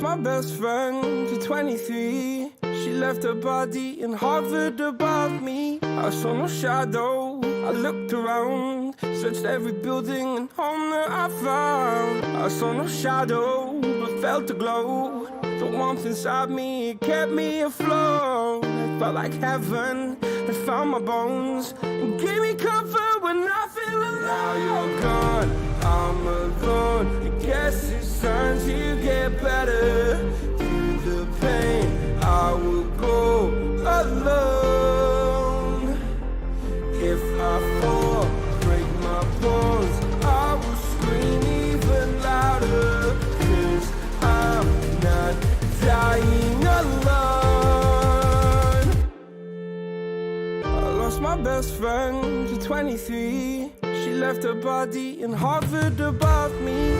lost my best friend to 23. She left her body and hovered above me. I saw no shadow, I looked around, searched every building and home that I found. I saw no shadow, but felt a glow. The warmth inside me kept me afloat. It felt like heaven had found my bones and gave me comfort when I feel alone. Now you're gone, I'm alone. I guess it's time to get better. Through the pain, I will go alone. If I fall, break my bones, I will scream even louder. 'Cause I'm not dying alone. I lost my best friend to 23. She left her body and hovered above me.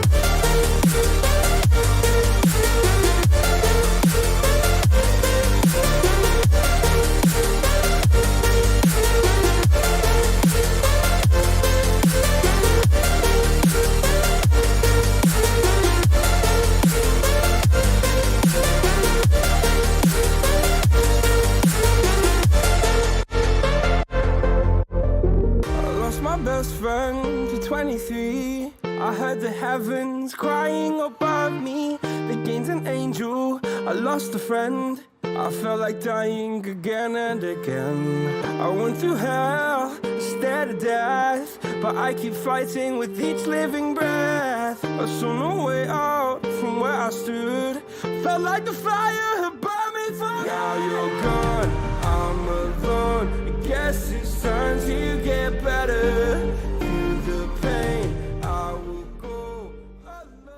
My best friend to 23. I heard the heavens crying above me. They gained an angel, I lost a friend. I felt like dying again and again. I went through hell, stared at death, but I keep fighting with each living breath. I saw no way out from where I stood. Felt like the fire had burned me through. Now you're gone, I'm alone. I guess it's time to get better. Through the pain, I will go alone.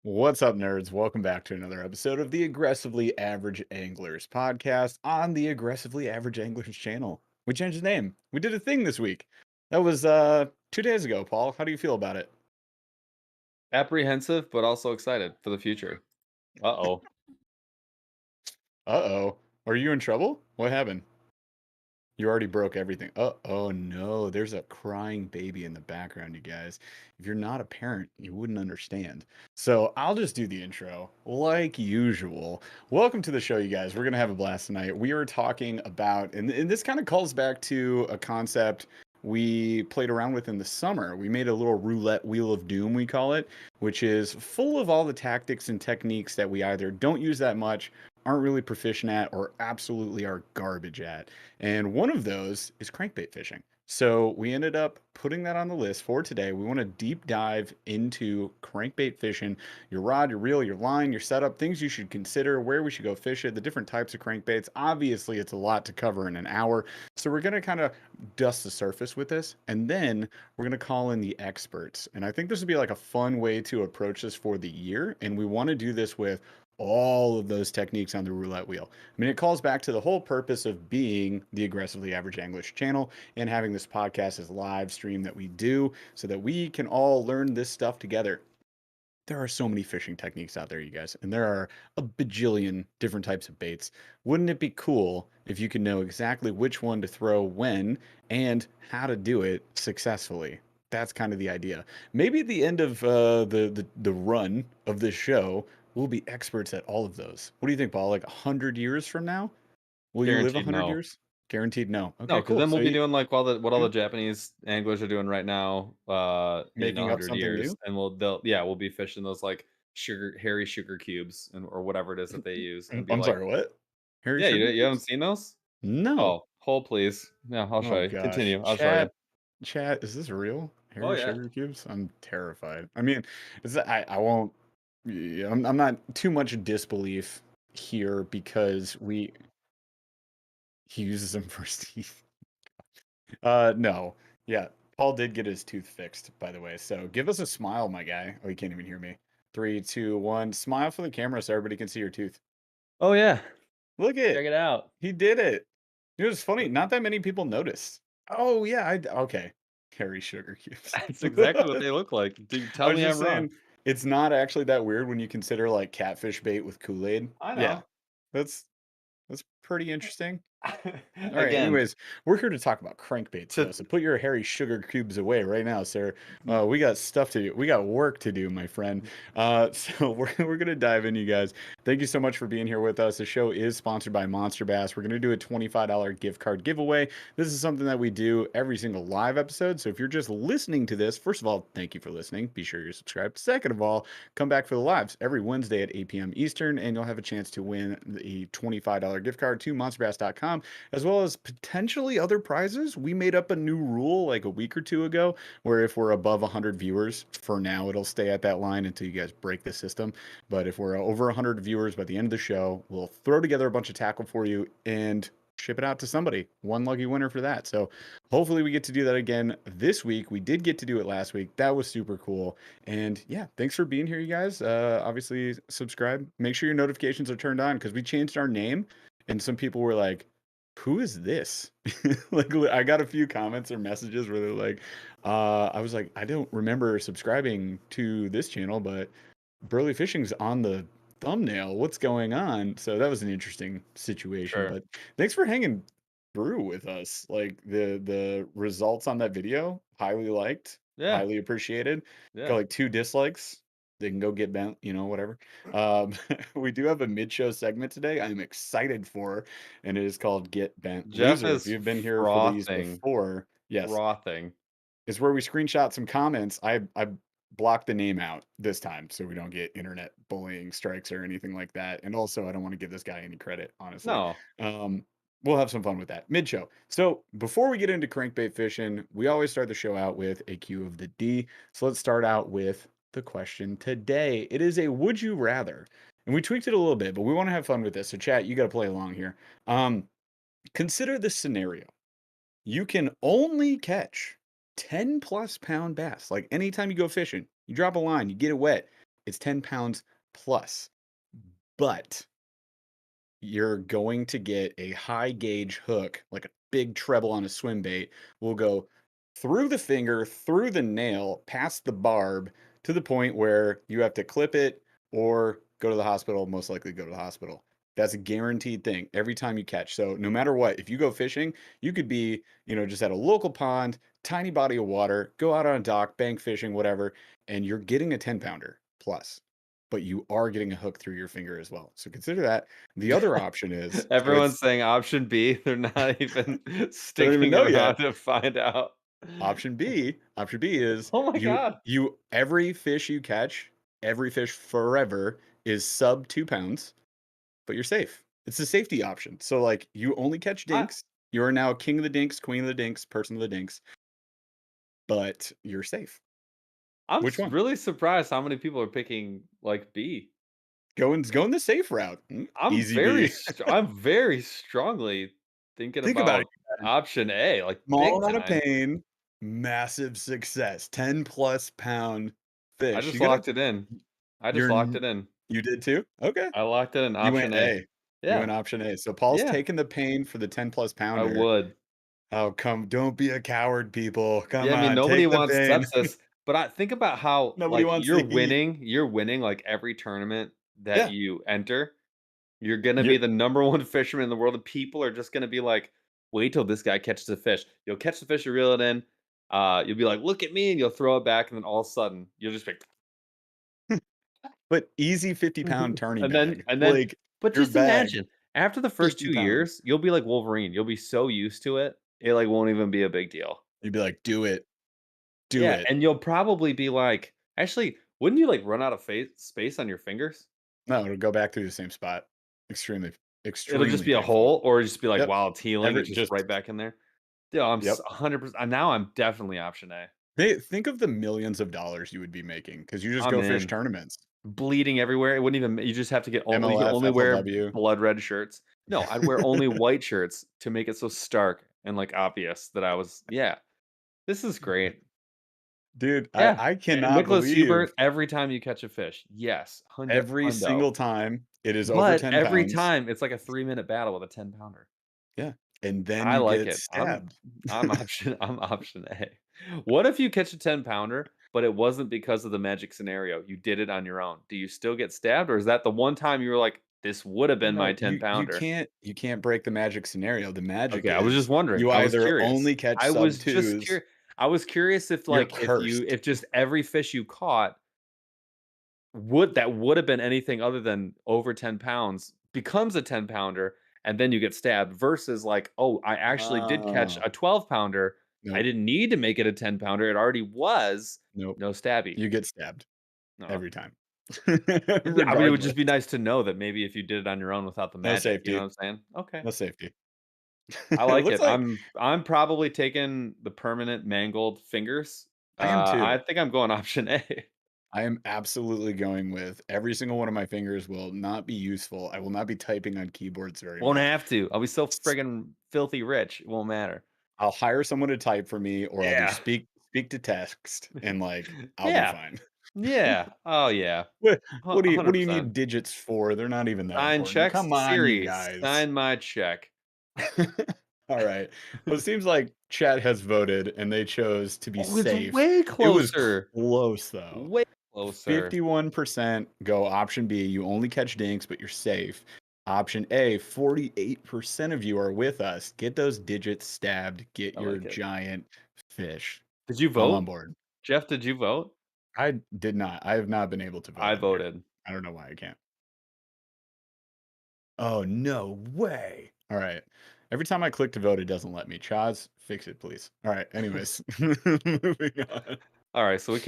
What's up, nerds? Welcome back to another episode of the Aggressively Average Anglers podcast on the Aggressively Average Anglers channel. We changed the name. We did a thing this week. That was 2 days ago, Paul. How do you feel about it? Apprehensive, but also excited for the future. Uh-oh. Uh-oh. Are you in trouble? What happened? You already broke everything. Oh no, there's a crying baby in the background, you guys. If you're not a parent, you wouldn't understand. So I'll just do the intro like usual. Welcome to the show, you guys. We're going to have a blast tonight. We are talking about, and this kind of calls back to a concept we played around with in the summer. We made a little roulette wheel of doom, we call it, which is full of all the tactics and techniques that we either don't use that much, aren't really proficient at, or absolutely are garbage at. And one of those is crankbait fishing. So we ended up putting that on the list for today. We want to deep dive into crankbait fishing, your rod, your reel, your line, your setup, things you should consider, where we should go fish it, the different types of crankbaits. Obviously, it's a lot to cover in an hour. So we're going to kind of dust the surface with this, and then we're going to call in the experts. And I think this would be like a fun way to approach this for the year. And we want to do this with all of those techniques on the roulette wheel. I mean, it calls back to the whole purpose of being the Aggressively Average English channel and having this podcast as live stream that we do so that we can all learn this stuff together. There are so many fishing techniques out there, you guys, and there are a bajillion different types of baits. Wouldn't it be cool if you could know exactly which one to throw when and how to do it successfully? That's kind of the idea. Maybe at the end of the run of this show, we'll be experts at all of those. What do you think, Paul? Like 100 years from now? Will you live Guaranteed 100 no. years? Guaranteed no. No, Okay, because cool. then we'll So be doing like what all the Yeah. Japanese anglers are doing right now, in Making up 100 something years, new? and we'll be fishing those like hairy sugar cubes or whatever it is that they use, and be I'm like, sorry, what? Harry yeah, Sugar you haven't Cubes? seen those? No. Oh, hold please. Yeah, I'll show Oh you. gosh. Continue. I'll show you. Chat, is this real? Oh Harry yeah. Sugar Cubes? I'm terrified. I mean, I won't. Yeah, I'm not too much disbelief here because he uses them for his teeth. No. Yeah. Paul did get his tooth fixed, by the way. So give us a smile, my guy. Oh, you can't even hear me. 3, 2, 1. Smile for the camera so everybody can see your tooth. Oh yeah. Look Check it. it out. He did it. It was funny. Not that many people noticed. Oh yeah. Okay. Harry Sugar Cubes. That's exactly what they look like. Dude, I tell was me just I'm wrong. saying, it's not actually that weird when you consider like catfish bait with Kool-Aid. I know. Yeah, that's pretty interesting. All right. Again, Anyways, we're here to talk about crankbaits, to though. So put your hairy sugar cubes away right now, sir. We got stuff to do. We got work to do, my friend. So we're gonna dive in, you guys. Thank you so much for being here with us. The show is sponsored by Monster Bass. We're gonna do a $25 gift card giveaway. This is something that we do every single live episode. So if you're just listening to this, first of all, thank you for listening. Be sure you're subscribed. Second of all, come back for the lives every Wednesday at 8 p.m. Eastern, and you'll have a chance to win the $25 gift card to monsterbass.com, as well as potentially other prizes. We made up a new rule like a week or two ago where if we're above 100 viewers, for now it'll stay at that line until you guys break the system. But if we're over 100 viewers by the end of the show, we'll throw together a bunch of tackle for you and ship it out to somebody. One lucky winner for that. So hopefully we get to do that again this week. We did get to do it last week. That was super cool. And yeah, thanks for being here, you guys. Obviously, subscribe. Make sure your notifications are turned on because we changed our name, and some people were like, "Who is this?" Like, I got a few comments or messages where they're like, "I was like, I don't remember subscribing to this channel, but Burley Fishing's on the thumbnail. What's going on?" So that was an interesting situation. sure. But thanks for hanging through with us. Like the results on that video, highly liked, Yeah, highly appreciated. Got yeah. like 2 dislikes. They can go get bent, whatever. Um, we do have a mid-show segment today. I'm excited for, and it is called "Get Bent Jeff Loser." If is you've been here for these frothing, before, yes, frothing. is where we screenshot some comments. I blocked the name out this time so we don't get internet bullying strikes or anything like that. And also, I don't want to give this guy any credit, honestly. No, Um, we'll have some fun with that mid show. So before we get into crankbait fishing, we always start the show out with a cue of the D. So let's start out with the question today. It is a would you rather, and we tweaked it a little bit, but we want to have fun with this. So chat, you got to play along here. Consider this scenario: you can only catch 10 plus pound bass. Like anytime you go fishing, you drop a line, you get it wet, it's 10 pounds plus. But you're going to get a high gauge hook, like a big treble on a swim bait, will go through the finger, through the nail, past the barb to the point where you have to clip it or go to the hospital, most likely go to the hospital. That's a guaranteed thing every time you catch. So no matter what, if you go fishing, you could be, just at a local pond, tiny body of water, go out on a dock, bank fishing, whatever, and you're getting a 10 pounder plus, but you are getting a hook through your finger as well. So consider that. The other option is, so everyone's it's, saying option B. They're not even I don't even sticking know yet. around to find out. Option B is Oh my god. every fish you catch, every fish forever is sub 2 pounds, but you're safe. It's a safety option. So like you only catch I, dinks. You are now king of the dinks, queen of the dinks, person of the dinks, but you're safe. Which one? really surprised how many people are picking like B. Going the safe route. Easy B. I'm very strongly thinking Think about about it. option A, like Small big amount of time. pain, massive success. 10 plus pound I fish. just You gotta locked it in. I just you're locked n- it in. you did too? Okay. I locked it in You option went A. A. You Yeah. went option A. So Paul's Yeah. taking the pain for the 10 plus I pounder. would. Oh, don't be a coward, people. Come Yeah, I mean, on, nobody take the wants pain. sepsis, but I think about how, Nobody like, wants the heat. you're winning, like, every tournament that Yeah. you enter. You're gonna You're be the number 1 fisherman in the world, and people are just gonna be like, "Wait till this guy catches a fish." You'll catch the fish, you reel it in, you'll be like, "Look at me," and you'll throw it back, and then all of a sudden, you'll just be but easy 50-pound tourney bag. and then Like but your just bag, imagine, after the first 50 2 pounds. years, you'll be like Wolverine. You'll be so used to it, it, like, won't even be a big deal. You'd be like, do it. Do Yeah, it. and you'll probably be like actually, wouldn't you, like, run out of space on your fingers? No, it'll go back through the same spot. It'll just Extremely be a painful. hole, or just be like, Yep. while it's healing, Every it's just just right back in there? Yeah, I'm yep. 100%, now I'm definitely option A. Think of the millions of dollars you would be making because you just I'm go fish in. tournaments. Bleeding everywhere, it wouldn't even you just have to get you can MLF, only wear FLW. blood red shirts. No, I'd wear only white shirts to make it so stark and, like, obvious that I was yeah, this is great. Dude, Yeah, I and cannot Nicholas believe Hubert, every time you catch a fish. Yes, every hundo. single time it is over But 10 every pounds. time, it's like a 3-minute battle with a 10-pounder. Yeah, and then I you like get it. stabbed. I'm option A. What if you catch a 10-pounder, but it wasn't because of the magic scenario? You did it on your own. Do you still get stabbed, or is that the one time you were like, This would have been my No, 10 pounder. you can't break the magic scenario. The magic Okay, I was just is wondering. you I was either curious. only catch I sub was just twos, curious. I was curious if you're like cursed. if just every fish you caught would have been anything other than over 10 pounds becomes a 10 pounder and then you get stabbed versus like, oh, I actually did catch Ah, a 12 pounder. I nope, didn't need to make it a 10 pounder. It already was. nope. No stabby. You get stabbed No. every time, Yeah, I mean, it would regardless. just be nice to know that maybe if you did it on your own without the No magic, you know what safety. I'm saying? Okay. No safety. I It like looks it. like I'm probably taking the permanent mangled fingers. I am I too. think I'm going option A. I am absolutely going with every single one of my fingers will not be useful. I will not be typing on keyboards very Won't much. have to. I'll be so friggin' filthy rich. It won't matter. I'll hire someone to type for me, or I'll do Yeah. speak to text, and, like, I'll be Yeah. fine. Yeah. Oh, yeah. What what do you 100%. need digits for? They're not even that Sign important. checks? Come on, you Siri, guys. sign my check. Alright. Well, it seems like chat has voted, and they chose to be Oh, it's safe. way It was closer. close, though. Way closer. 51% go option B, you only catch dinks, but you're safe. Option A, 48% of you are with us. Get those digits stabbed, get I your like it. giant fish. Did you I'm on vote? board. Jeff, did you vote? I did not. I have not been able to vote I on here. voted. I don't know why I can't. Oh, no way. All right. Every time I click to vote, it doesn't let me. Chaz, fix it, please. All right. Anyways, moving on. All right, so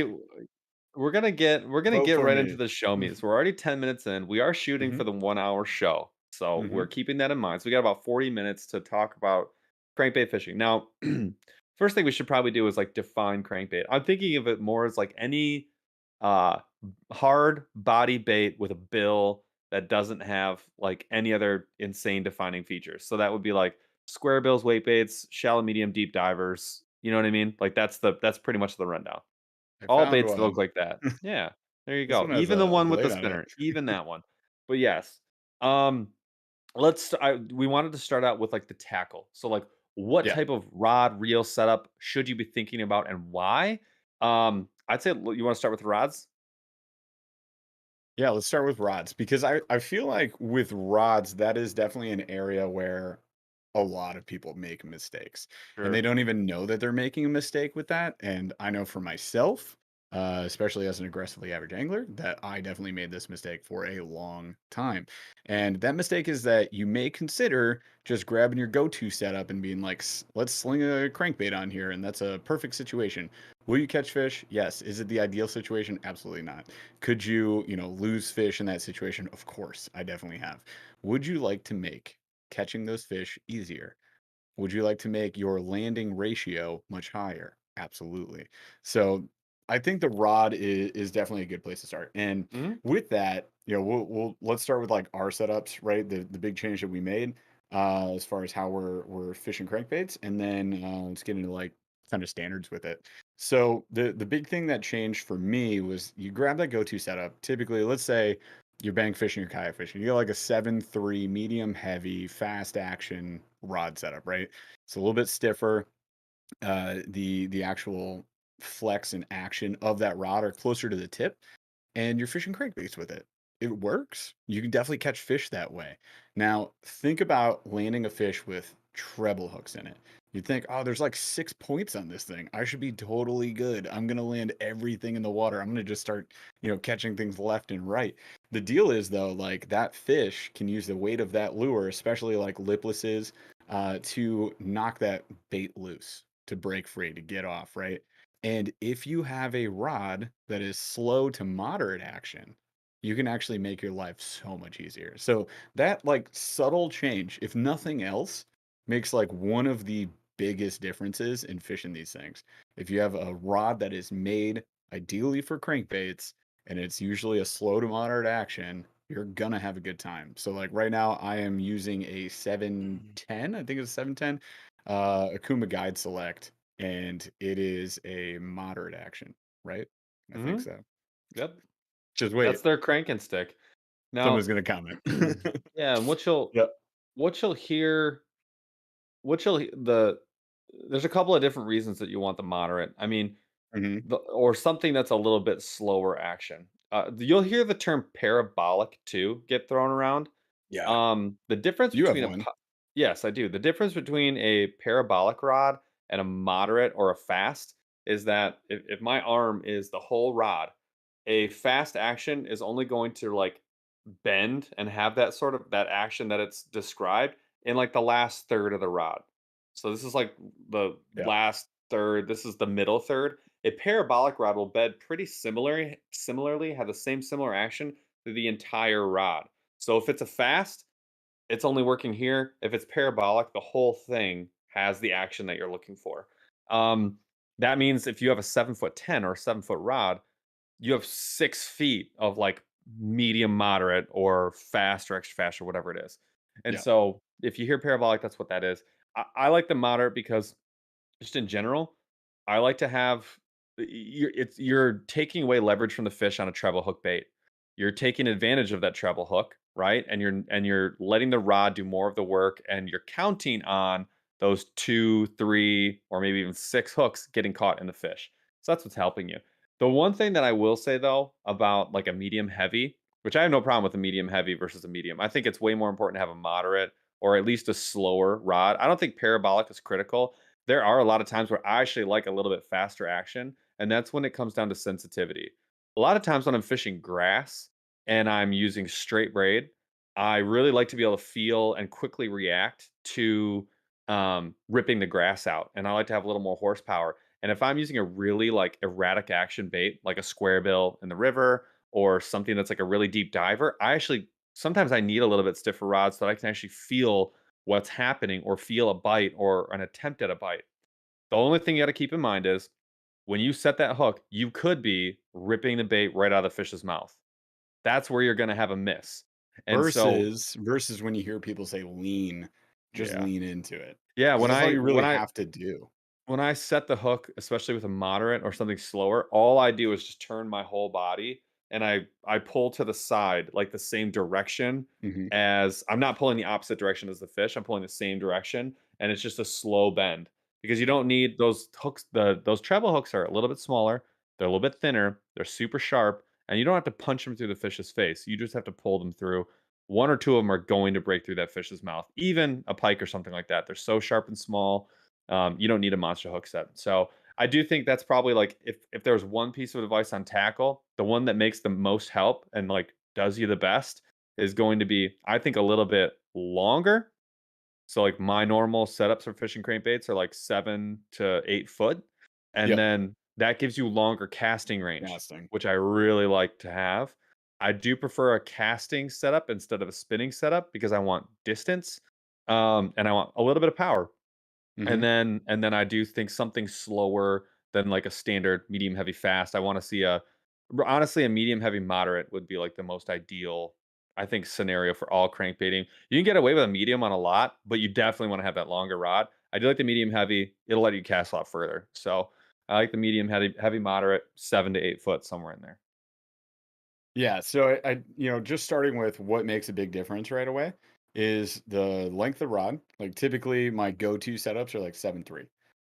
we're gonna Vote get for right into me. the show me. So we're already 10 minutes in. We are shooting hmm for the 1 hour show. So we're hmm keeping that in mind. So we got about 40 minutes to talk about crankbait fishing. Now, first thing we should probably do is like define crankbait. I'm thinking of it more as like any uh hard body bait with a bill that doesn't have like any other insane defining features. So that would be like square bills, weight baits, shallow, medium, deep divers. You know what I mean? Like that's pretty much the rundown. I All found baits that look one. like that. Yeah, there you This go. one has Even the a one with the blade on it. spinner, even that one. But yes, um, we wanted to start out with like the tackle. So like, what Yeah. type of rod reel setup should you be thinking about and why? I'd say you want to start with rods. Yeah, let's start with rods because I feel like with rods, that is definitely an area where a lot of people make mistakes and they Sure. don't even know that they're making a mistake with that. And I know for myself, especially as an aggressively average angler, that I definitely made this mistake for a long time. And that mistake is that you may consider just grabbing your go-to setup and being like, Let's sling a crankbait on here." And that's a perfect situation. Will you catch fish? Yes. Is it the ideal situation? Absolutely not. Could you, lose fish in that situation? Of course, I definitely have. Would you like to make catching those fish easier? Would you like to make your landing ratio much higher? Absolutely. So I think the rod is definitely a good place to start. And Mhm. with that, we'll let's start with like our setups, right? The big change that we made as far as how we're fishing crankbaits, and then let's get into like kind of standards with it. So the big thing that changed for me was you grab that go-to setup. Typically, let's say you're bank fishing or kayak fishing. You got like a 7-3 medium heavy fast action rod setup, right? It's a little bit stiffer. The actual flex and action of that rod are closer to the tip, and you're fishing crankbaits with it. It works. You can definitely catch fish that way. Now, think about landing a fish with treble hooks in it. You'd think, oh, there's like 6 points on this thing. I should be totally good. I'm going to land everything in the water. I'm going to just start, catching things left and right. The deal is, though, like that fish can use the weight of that lure, especially like liplesses, to knock that bait loose, to break free, to get off, right? And if you have a rod that is slow to moderate action, you can actually make your life so much easier. So that like subtle change, if nothing else, makes like one of the biggest differences in fishing these things. If you have a rod that is made ideally for crankbaits and it's usually a slow to moderate action, you're gonna have a good time. So like right now I am using a 710, I think it's a 710, Akuma Guide Select, and it is a moderate action, right? I think Mhm. so. Yep. Just That's wait, their cranking stick. someone's Now, gonna comment. yeah, and Yep. what you'll hear what you'll he- the there's a couple of different reasons that you want the moderate. I mean, Mhm. or something that's a little bit slower action. You'll hear the term parabolic too get thrown around. Yeah. The difference You have between a one. yes, I do. The difference between a parabolic rod and a moderate or a fast is that if my arm is the whole rod, a fast action is only going to like bend and have that sort of that action that it's described in like the last third of the rod. So this is like the Yeah. last third. This is the middle third. A parabolic rod will bend pretty similarly, have the same similar action through the entire rod. So if it's a fast, it's only working here. If it's parabolic, the whole thing has the action that you're looking for. Um, that means if you have a 7'10" or a 7 foot rod, you have 6 feet of like medium moderate or fast or extra fast or whatever it is. And Yeah. so if you hear parabolic, that's what that is. I like the moderate because just in general, I like to have you're taking away leverage from the fish on a treble hook bait. You're taking advantage of that treble hook, right? And you're letting the rod do more of the work, and you're counting on those 2, 3, or maybe even 6 hooks getting caught in the fish. So that's what's helping you. The one thing that I will say though about like a medium heavy, which I have no problem with a medium heavy versus a medium. I think it's way more important to have a moderate or at least a slower rod. I don't think parabolic is critical. There are a lot of times where I actually like a little bit faster action, and that's when it comes down to sensitivity. A lot of times when I'm fishing grass and I'm using straight braid, I really like to be able to feel and quickly react to ripping the grass out, and I like to have a little more horsepower. And if I'm using a really like erratic action bait, like a square bill in the river or something that's like a really deep diver, I actually sometimes I need a little bit stiffer rod so that I can actually feel what's happening or feel a bite or an attempt at a bite. The only thing you got to keep in mind is when you set that hook, you could be ripping the bait right out of the fish's mouth. That's where you're going to have a miss. And so, Versus when you hear people say lean, just yeah. lean into it Yeah, because when that's all I you really when I have to do. when I set the hook, especially with a moderate or something slower, all I do is just turn my whole body and I pull to the side, like the same direction Mhm. as I'm not pulling the opposite direction as the fish. I'm pulling the same direction, and it's just a slow bend because you don't need those hooks. Those treble hooks are a little bit smaller, they're a little bit thinner, they're super sharp, and you don't have to punch them through the fish's face. You just have to pull them through. One or two of them are going to break through that fish's mouth, even a pike or something like that. They're so sharp and small, you don't need a monster hook set. So I do think that's probably like if there's one piece of advice on tackle, the one that makes the most help and like does you the best is going to be, I think, a little bit longer. So like my normal setups for fishing crankbaits are like 7 to 8 foot, and Yep. then that gives you longer casting range, Casting. which I really like to have. I do prefer a casting setup instead of a spinning setup because I want distance, and I want a little bit of power. And Mhm. then I do think something slower than like a standard medium heavy fast. I wanna see honestly, a medium heavy moderate would be like the most ideal, I think, scenario for all crankbaiting. You can get away with a medium on a lot, but you definitely wanna have that longer rod. I do like the medium heavy, it'll let you cast a lot further. So, I like the medium heavy moderate, 7 to 8 foot, somewhere in there. Yeah, so just starting with what makes a big difference right away is the length of rod. Like typically my go-to setups are like 7.3.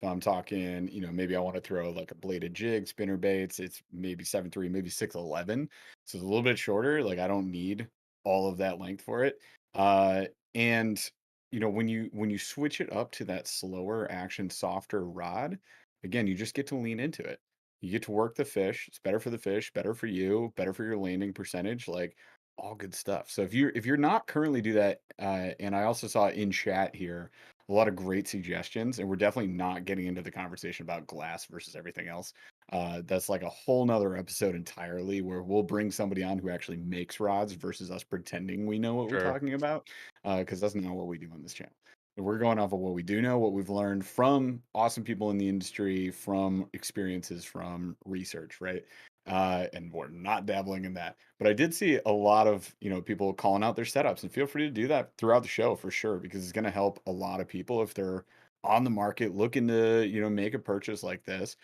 So I'm talking, maybe I want to throw like a bladed jig, spinner baits. It's maybe 7.3, maybe 6.11. So it's a little bit shorter. Like I don't need all of that length for it. And when you switch it up to that slower action, softer rod, again, you just get to lean into it. You get to work the fish. It's better for the fish, better for you, better for your landing percentage, like all good stuff. So if you're not currently do that, and I also saw in chat here a lot of great suggestions, and we're definitely not getting into the conversation about glass versus everything else. That's like a whole nother episode entirely where we'll bring somebody on who actually makes rods versus us pretending we know what we're Sure. talking about, because that's not what we do on this channel. We're going off of what we do know, what we've learned from awesome people in the industry, from experiences, from research, right? And we're not dabbling in that. But I did see a lot of, people calling out their setups, and feel free to do that throughout the show for sure, because it's going to help a lot of people if they're on the market looking to, make a purchase like this.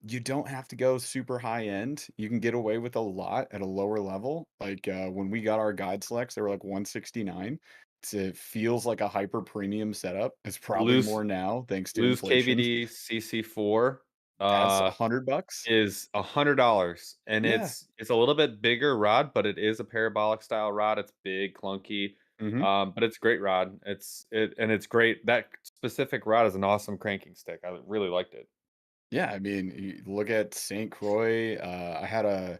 You don't have to go super high end. You can get away with a lot at a lower level. Like when we got our guide selects, they were like 169. It feels like a hyper premium setup. It's probably Loose more now thanks to loose inflation. KVD CC4, That's uh $100. is $100, and Yeah. it's a little bit bigger rod, but it is a parabolic style rod. It's big, clunky. Hmm. But it's a great rod. It's great. That specific rod is an awesome cranking stick. I really liked it. Yeah, I mean, you look at St. Croix. I had a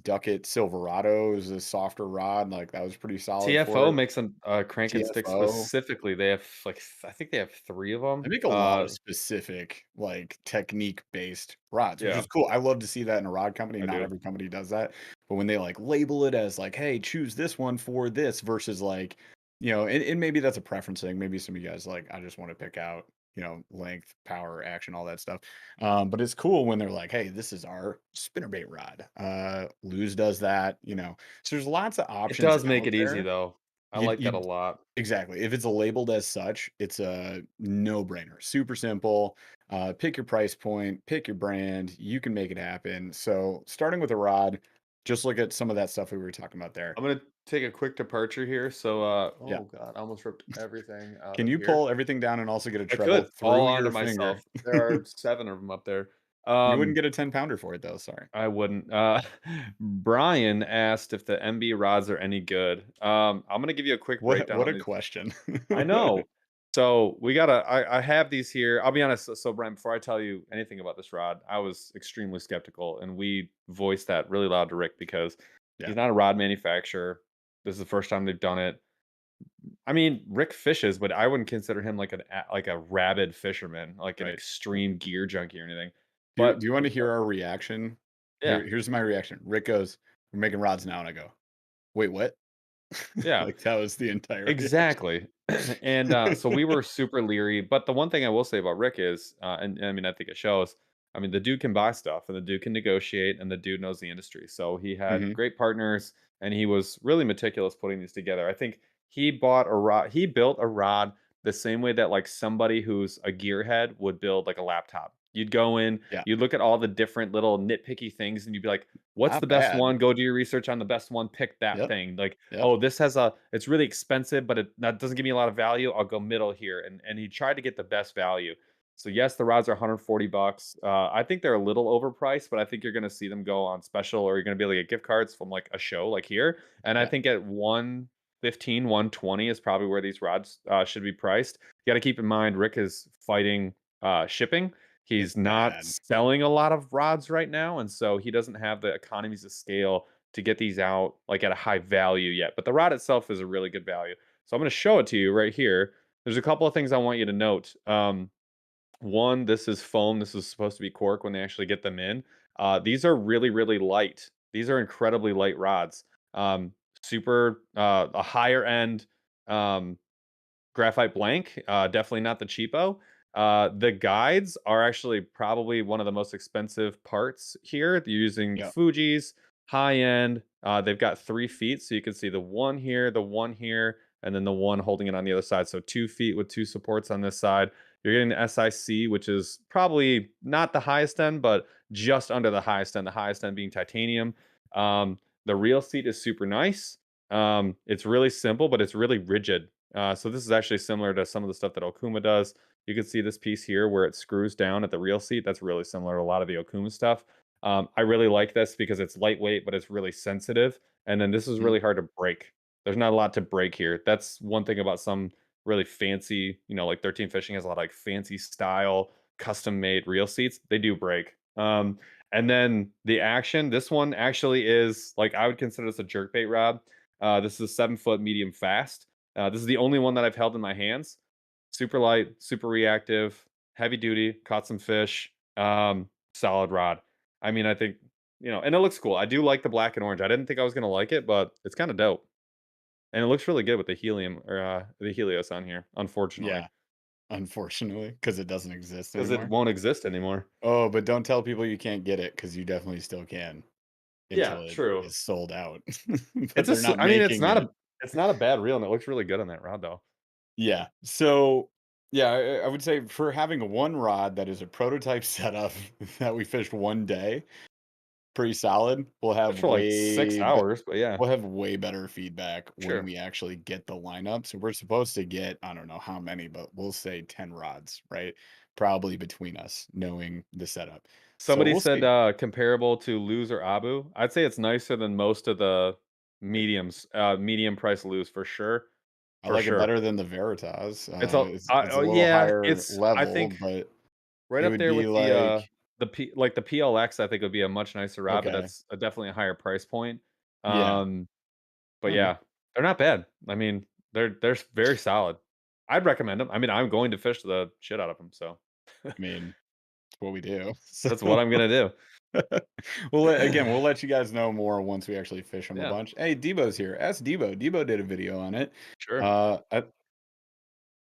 Ducket Silverado. It was a softer rod. Like that was pretty solid for TFO it. makes a cranking stick TFO. specifically. They have like I think they have 3 of They them. make a lot of specific, like, technique-based rods, which Yeah, is cool. I love to see that in a rod company. I Not do. every company does that, but when they, like, label it as, like, "Hey, choose this one for this," versus, like, and maybe that's a preference thing. Maybe some of you guys, like, "I just wanna pick out, length, power, action, all that stuff." But it's cool when they're like, "Hey, this is our spinnerbait rod." Lose does that, so there's lots of It options does make out it easy there. though. I You like that you a lot. Exactly. If it's labeled as such, it's a no-brainer. Super simple. Pick your price point, pick your brand. You can make it happen. So, starting with a rod, just look at some of that stuff we were talking about there. I'm gonna take a quick departure here. So, Yeah. oh god, I almost ripped everything out Can of you here. pull everything down and also get a I treble could all through onto your finger? myself. There are 7 of them up there. You wouldn't Um, get a 10-pounder for it though, sorry. I wouldn't. Brian asked if the MB rods are any good. I'm gonna give you a quick breakdown What on a these. question. I know. So we gotta. I have these here. I'll be honest. So Brian, before I tell you anything about this rod, I was extremely skeptical, and we voiced that really loud to Rick because Yeah, he's not a rod manufacturer. This is the first time they've done it. I mean, Rick fishes, but I wouldn't consider him like a rabid fisherman, like an right. extreme gear junkie or anything. Do But you wanna hear our reaction? yeah, Here's my reaction. Rick goes, "We're making rods now," and I go, "Wait, what?" yeah. Like, that was the entire reaction. Exactly. And, so we were super leery, but the one thing I will say about Rick is, and I mean, I think it shows, I mean, the dude can buy stuff and the dude can negotiate and the dude knows the industry. So he had Mhm. great partners and he was really meticulous putting these together. I think he built a rod the same way that like somebody who's a gearhead would build like a laptop. You'd go in, Yeah. you'd look at all the different little nitpicky things and you'd be like, what's the Not best bad. one? Go do your research on the best one, pick that Yep, thing. Like, yep, oh, this has a it's really expensive, but that doesn't give me a lot of value. I'll go middle here. And he tried to get the best value. So yes, the rods are 140 bucks. I think they're a little overpriced, but I think you're going to see them go on special or you're going to be able to get gift cards from like a show like here. And I yeah, think at 115, 120 is probably where these rods should be priced. You got to keep in mind Rick is fighting shipping. it's He's not bad. selling a lot of rods right now, and so he doesn't have the economies of scale to get these out like at a high value yet. But the rod itself is a really good value. So I'm going to show it to you right here. There's a couple of things I want you to note. One, this is foam. This is supposed to be cork when they actually get them in. These are really, really light. These are incredibly light rods. Super a higher end. Um, Graphite blank, definitely not the cheapo. The guides are actually probably one of the most expensive parts here. They're using Yep, Fuji's high end. They've got 3 feet, so you can see the one here, and then the one holding it on the other side. So 2 feet with 2 supports on this side. You're getting the SIC, which is probably not the highest end, but just under the highest end. The highest end being titanium. The real seat is super nice. It's really simple, but it's really rigid. So this is actually similar to some of the stuff that Okuma does. You can see this piece here where it screws down at the reel seat. That's really similar to a lot of the Okuma stuff. I really like this because it's lightweight, but it's really sensitive. And then this is mhm, really hard to break. There's not a lot to break here. That's one thing about some really fancy, like 13 Fishing has a lot of like fancy style, custom made reel seats. They do break. And then the action, this one actually is like I would consider this a jerkbait rod. This is a 7 foot medium fast. This is the only one that I've held in my hands. Super light, super reactive, heavy duty, caught some fish, solid rod. I mean, I think, and it looks cool. I do like the black and orange. I didn't think I was going to like it, but it's kind of dope. And it looks really good with the helium or the Helios on here, unfortunately, yeah, unfortunately, because it doesn't exist because it anymore. won't exist anymore. Oh, but don't tell people you can't get it because you definitely still can Yeah, until it true. is sold out. It's But they're not I mean, it's making not it. a bad reel, and it looks really good on that rod though. Yeah, so, yeah, I would say for having one rod that is a prototype setup that we fished one day, pretty solid. Just for like 6 hours, but yeah, We'll have way better feedback when sure. we actually get the lineup. So we're supposed to get, I don't know how many, but we'll say 10 rods, right? Probably between us, knowing the setup. So Somebody we'll said, see. comparable to Lose or Abu. I'd say it's nicer than most of the medium price Lose for sure. I for like it sure. better than the Veritas. It's a It's a oh, little yeah, higher it's I level, think but right it up would there be with like the PLX, I think would be a much nicer rod, but okay, that's a definitely a higher price point. yeah. Um, but All right. yeah, they're not bad. I mean, they're very solid. I'd recommend them. I mean, I'm going to fish the shit out of them, so I mean, it's what we do. So that's what I'm gonna do. we'll let you guys know more once we actually fish them a Yeah, bunch. Hey, Debo's here. Ask Debo. Debo did a video on it. sure. Uh, I,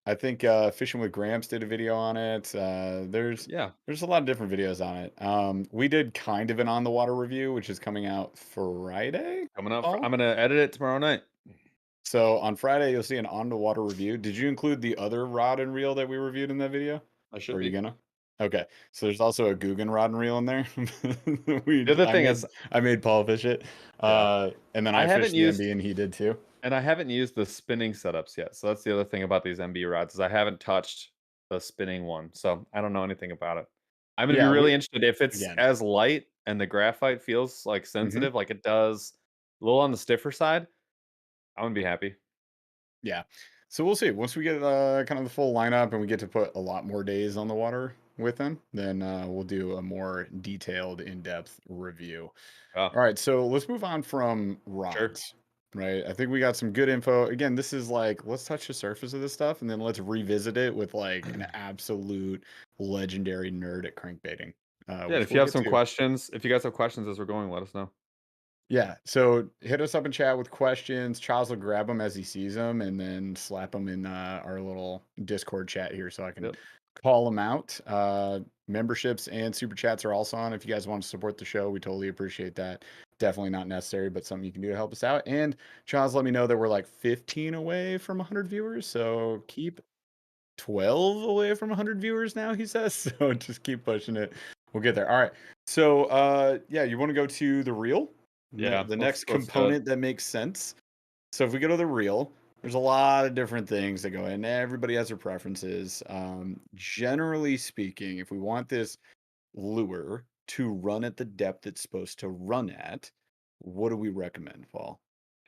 I think Fishing with Gramps did a video on it. Yeah, There's a lot of different videos on it. We did kind of an on the water review, which is coming out Friday. coming up. Paul? I'm gonna edit it tomorrow night. So on Friday, you'll see an on the water review. Did you include the other rod and reel that we reviewed in that video? I Or should are you be. gonna? Okay. So there's also a Guggen rod and reel in there. The other thing is, I made Paul fish it. yeah, And then I I haven't fished the used MB and he did too. and I haven't used the spinning setups yet. So that's the other thing about these MB rods is I haven't touched the spinning one. So I don't know anything about it. I'm gonna be Yeah, really interested if it's again. as light and the graphite feels like hmm sensitive, like it does a little on the stiffer side. I'm gonna be happy. Yeah. So we'll see. Once we get kind of the full lineup and we get to put a lot more days on the water with them, then we'll do a more detailed, in-depth review. Oh, All right, so let's move on from sure. rods, right? I think we got some good info. Again, this is like, let's touch the surface of this stuff and then let's revisit it with like an absolute legendary nerd at crankbaiting, Yeah, and which if you we'll have get some to. questions, if you guys have questions as we're going, let us know. Yeah, so hit us up in chat with questions. Charles will grab them as he sees them and then slap them in our little Discord chat here so I can Yep. call them out. Memberships and super chats are also on. If you guys want to support the show, we totally appreciate that. Definitely not necessary, but something you can do to help us out. And Charles let me know that we're like 15 away from 100 viewers. So keep 12 away from 100 viewers now, he says. So just keep pushing it. We'll get there. All right. So, yeah, you want to go to the reel? Yeah, The let's next do it. component that makes sense. So if we go to the reel, there's a lot of different things that go in. Everybody has their preferences. Generally speaking, if we want this lure to run at the depth it's supposed to run at, what do we recommend, Paul?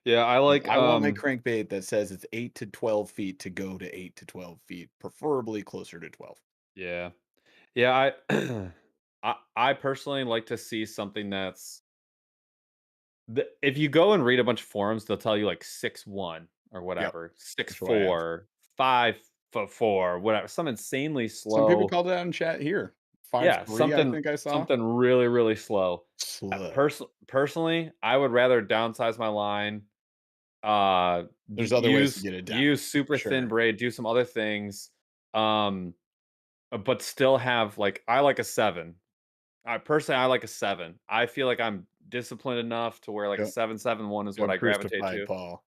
Yeah, I like I want my crankbait that says it's 8 to 12 feet to go to 8 to 12 feet, preferably closer to 12. yeah. Yeah, I personally like to see something that's if you go and read a bunch of forums, they'll tell you like 6'1" or Yep, whatever, six that's what I have. four, 5'4", whatever, some insanely Some people slow. called it out in chat here. Yeah, 5'3", I think I saw. something really, really slow. Slow. Personally, I would rather downsize my line, There's other ways to get it down. use super thin Sure. braid, do some other things, um, but still have like I like a 7. I like a 7. I feel like I'm disciplined enough to where like a Don't 771 is what don't I gravitate crucify to. Paul.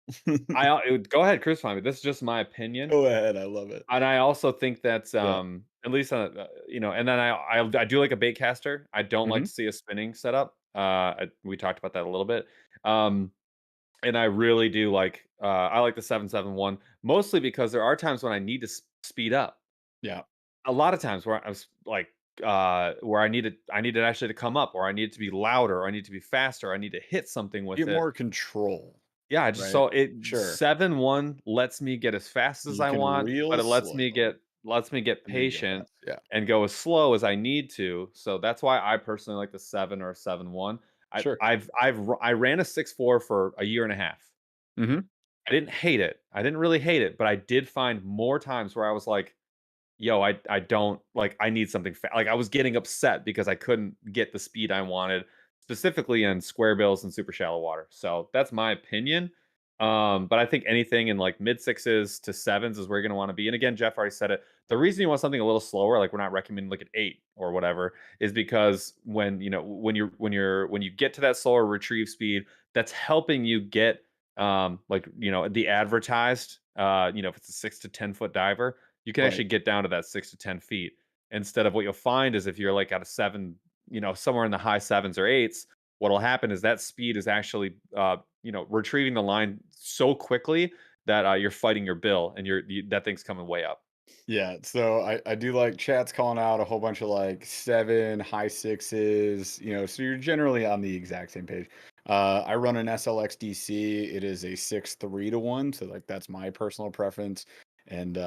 Go ahead, crucify me. This is just my opinion, Go ahead, I love it. and I also think that Yeah. at least and then I do like a bait caster. I don't like Mhm. to see a spinning setup. We talked about that a little bit. Um, and I really do like I like the 771 mostly because there are times when I need to speed up. Yeah. A lot of times where I was like where I needed actually to come up or I need it to be louder or I need to be faster, I need to hit something with Get it. more control, Yeah, I just right? saw it Sure. 7-1 lets me get as fast as You I can want, but reel it slow lets me get and then go patient fast. Yeah. and go as slow as I need to. So that's why I personally like the 7 or 7-1. Sure. I ran a 6-4 for a year and a half. Mhm. I didn't hate it. I didn't really hate it, but I did find more times where I was like, yo, I don't like I need something like I was getting upset because I couldn't get the speed I wanted, specifically in square bills and super shallow water. So that's my opinion. But I think anything in like mid sixes to sevens is where you're gonna want to be. And again, Jeff already said it. The reason you want something a little slower, like we're not recommending like an 8 or whatever, is because when when you get to that slower retrieve speed, that's helping you get the advertised if it's a 6 to 10 foot diver, you can Right. actually get down to that 6 to 10 feet instead of what you'll find is if you're like at a 7, somewhere in the high sevens or eights, what'll happen is that speed is actually retrieving the line so quickly that you're fighting your bill and that thing's coming way up. Yeah, so I do like chats calling out a whole bunch of like 7, high 6s, so you're generally on the exact same page. I run an SLX DC. It is a 6-3 to 1, so like that's my personal preference. And